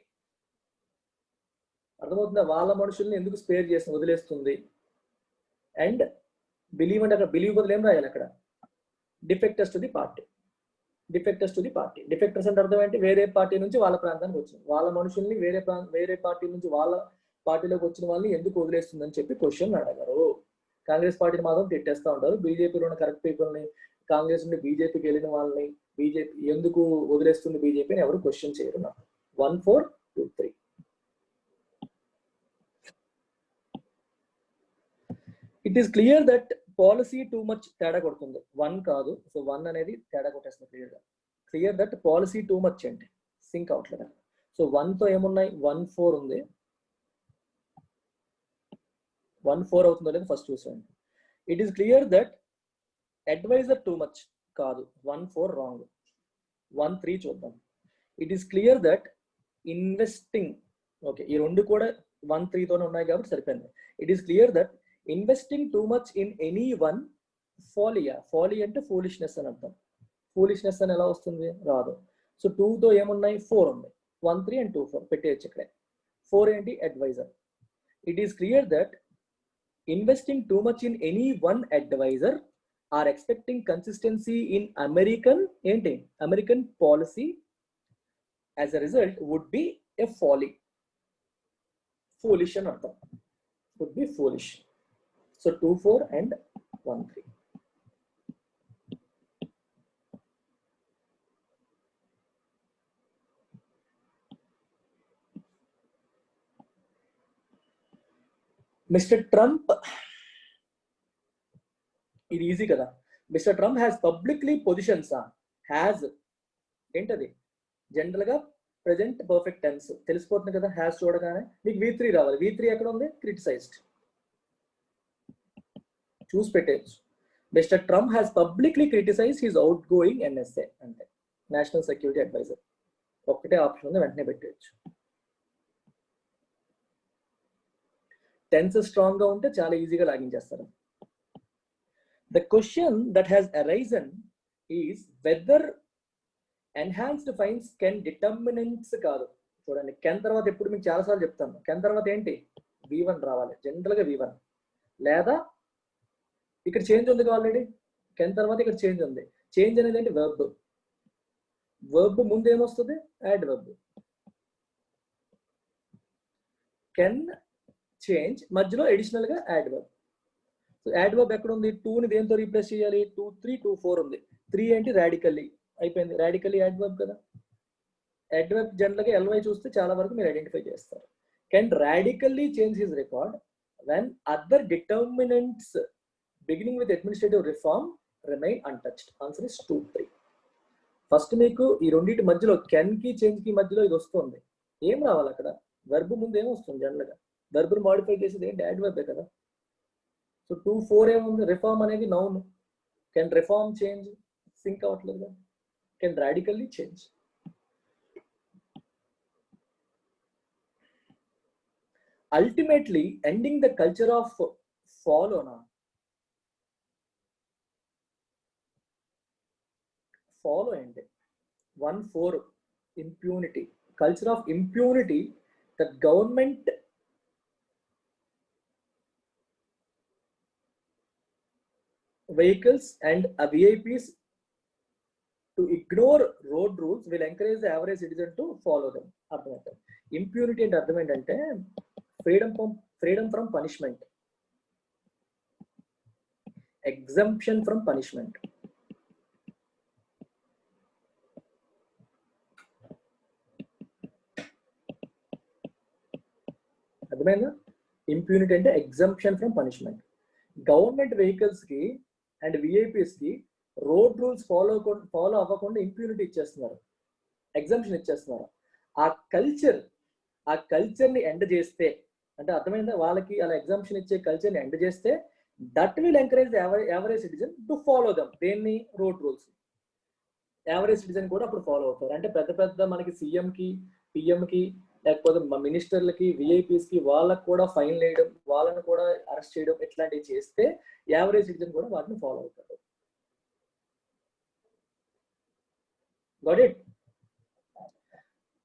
Speaker 1: అర్థమవుతుందా, వాళ్ళ మనుషుల్ని ఎందుకు స్పేర్ చేసి వదిలేస్తుంది? అండ్ బిలీవ్ అంటే అక్కడ బిలీవ్ బదులు ఏం రాయాలి అక్కడ? Defectors to the party. Defectors to the party. Defectors అంటే అర్థం ఏంటి? వేరే పార్టీ నుంచి వాళ్ళ ప్రాంతానికి వచ్చింది, వాళ్ళ మనుషుల్ని వేరే పార్టీ నుంచి వాళ్ళ పార్టీలోకి వచ్చిన వాళ్ళని ఎందుకు వదిలేస్తుందని చెప్పి క్వశ్చన్ అడగరు. కాంగ్రెస్ పార్టీని మాత్రం తిట్టేస్తూ ఉంటారు. బీజేపీలో ఉన్న కరెక్ట్ పీపుల్ని, కాంగ్రెస్ నుండి బీజేపీకి వెళ్ళిన వాళ్ళని బీజేపీ ఎందుకు వదిలేస్తుంది బీజేపీ అని ఎవరు క్వశ్చన్ చేయరు. 1, 4, 2, 3. It is clear that policy too much తేడా కొడుతుంది. 1 కాదు, సో 1 అనేది తేడా కొట్టేస్తుంది క్లియర్గా. Clear that policy too much అంటే సింక్ అవట్లేదు. సో 1తో ఏమున్నాయి? 1, 4 ఉంది. 1, 4 అవుతుందో లేదు ఫస్ట్ చూసేయండి. It is clear that adviser too much కాదు. 1, 4 రాంగ్. 1, 3 చూద్దాం. It is clear that investing, okay, ఈ రెండు కూడా 1, 3తోనే ఉన్నాయి కాబట్టి సరిపోయింది. It is clear that investing too much in any one folly. Folly అంటే ఫూలిష్నెస్ అని అర్థం. ఫూలిష్నెస్ అని ఎలా వస్తుంది? రాదు. సో 2తో ఏమున్నాయి? 4 ఉంది. 1, 3 and 2, 4 పెట్టేయచ్చు ఇక్కడే. 4 ఏంటి? Adviser. It is clear that investing too much in any one adviser or expecting consistency in American policy as a result would be a folly. Foolish అని అర్థం. Would be foolish. So 2, 4 and 1, 3. Mister Trump, ఇది easy కదా. Mister Trump has publicly positions. Has ఏంటది? General గా present perfect tense తెలిసిపోతుంది కదా. Has చూడగానే మీకు V3 రావాలి. V3 ఎక్కడ ఉంది? క్రిటిసైజ్డ్. చూసి పెట్టేయచ్చు. Mister Trump has publicly criticised his outgoing NSA అంటే నేషనల్ సెక్యూరిటీ అడ్వైజర్. ఒక్కటే ఆప్షన్ ఉంది, వెంటనే పెట్టేయచ్చు. టెన్స్ స్ట్రాంగ్ గా ఉంటే చాలా ఈజీగా లాగించేస్తారు. The question that has arisen is whether enhanced fines can determinants కాదు. చూడండి, కెన్ తర్వాత ఎప్పుడు మీకు చాలాసార్లు చెప్తాను. కెన్ తర్వాత ఏంటి? V1 రావాలి. జనరల్ గా V1 లేదా ఇక్కడ చేంజ్ ఉంది ఆల్రెడీ. కెన్ తర్వాత ఇక్కడ చేంజ్ ఉంది. చేంజ్ అనేది ఏంటి? వర్బ్. వర్బ్ ముందు ఏమొస్తుంది? Add verb. కెన్ చేంజ్, మధ్యలో అడిషనల్ గా add verb. So add verb ఎక్కడ ఉంది? 2ని దేంతో రీప్లేస్ చేయాలి? 2, 3, 2, 4 ఉంది. 3 ఏంటి? రాడికల్లీ. అయిపోయింది. రాడికల్లీ యాడ్ వర్బ్ కదా. యాడ్ వర్బ్ జనరల్ గా LY చూస్తే చాలా వరకు మీరు ఐడెంటిఫై చేస్తారు. Can radically change his record when other determinants beginning with administrative reform remain untouched. Answer is 2, 3. First మీకు ఈ రెండింటి మధ్యలో కెన్ కి చేంజ్ కి మధ్యలో ఇది వస్తుంది. ఏం రావాలి అక్కడ? వర్బ్ ముందు ఏమొస్తుంది? జనరల్ గా వర్బ్ మాడిఫై చేసేది ఏంటి? యాడ్ వర్బే కదా. సో 2, 4 ఏముంది? రిఫార్మ్ అనేది noun. Can reform change sync అవ్వట్లేదు కదా. Can radically change. Ultimately ending the culture of ఫాలోనా. ఫాలో ఏంటి? 1, 4 impunity. Culture of impunity that government vehicles and VIPs to ignore road rules will encourage the average citizen to follow them. అర్థమవుతుంది. Impunity అంటే అర్థం ఏంటంటే freedom from punishment, exemption from punishment. అర్థమైందా? Impunity అంటే exemption from punishment. Government vehicles కి and VIPs కి road rules follow అవ్వకుండా impunity ఇచ్చేస్తున్నారు, ఎగ్జంప్షన్ ఇచ్చేస్తున్నారు. ఆ కల్చర్ ని ఎండ్ చేస్తే అంటే అర్థమైందా? వాళ్ళకి అలా ఎగ్జామ్షన్ ఇచ్చే కల్చర్ని ఎండ్ చేస్తే that will encourage average citizen to follow them. దేన్ని? Road rules. యావరేజ్ సిటిజన్ కూడా అప్పుడు ఫాలో అవుతారు. అంటే పెద్ద పెద్ద మనకి సీఎంకి, పిఎంకి, లేకపోతే మినిస్టర్లకి, విఐపీస్కి వాళ్ళకి కూడా ఫైన్ వేయడం, వాళ్ళని కూడా అరెస్ట్ చేయడం ఇట్లాంటివి చేస్తే యావరేజ్ సిటిజన్ కూడా వాటిని ఫాలో అవుతారు. Got it?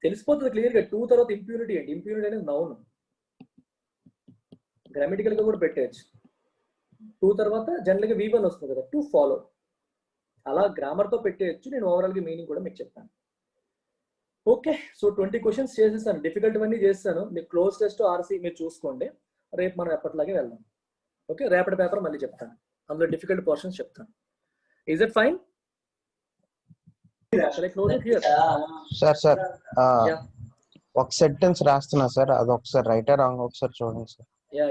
Speaker 1: తెలిసిపోతుంది క్లియర్ గా. 2 తర్వాత ఇంప్యూనిటీ ఏంటి? ఇంప్యూనిటీ అనేది నౌన్, గ్రామటికల్ గా కూడా పెట్టేయచ్చు. 2 తర్వాత జనరల్ గా V1 వస్తుంది కదా, టు ఫాలో. అలా గ్రామర్ తో పెట్టేయచ్చు. నేను ఓవరాల్ గా మీనింగ్ కూడా మీకు చెప్తాను. ఓకే, సో 20 క్వశ్చన్స్ చేసేసాను. డిఫికల్ట్ అన్నీ చేస్తాను. మీకు క్లోజ్ టెస్ట్ ఆర్సీ మీరు చూసుకోండి. రేపు మనం ఎప్పటిలాగే వెళ్దాం. ఓకే, రేపటి పేపర్ మళ్ళీ చెప్తాను, అందులో డిఫికల్ట్ పోర్షన్స్ చెప్తాను. Is it fine?
Speaker 4: సార్ ఒక సెంటెన్స్ రాస్తున్నా సార్, అది ఒకసారి రైట్ రాంగ్ ఒకసారి చూడండి సార్.
Speaker 1: యా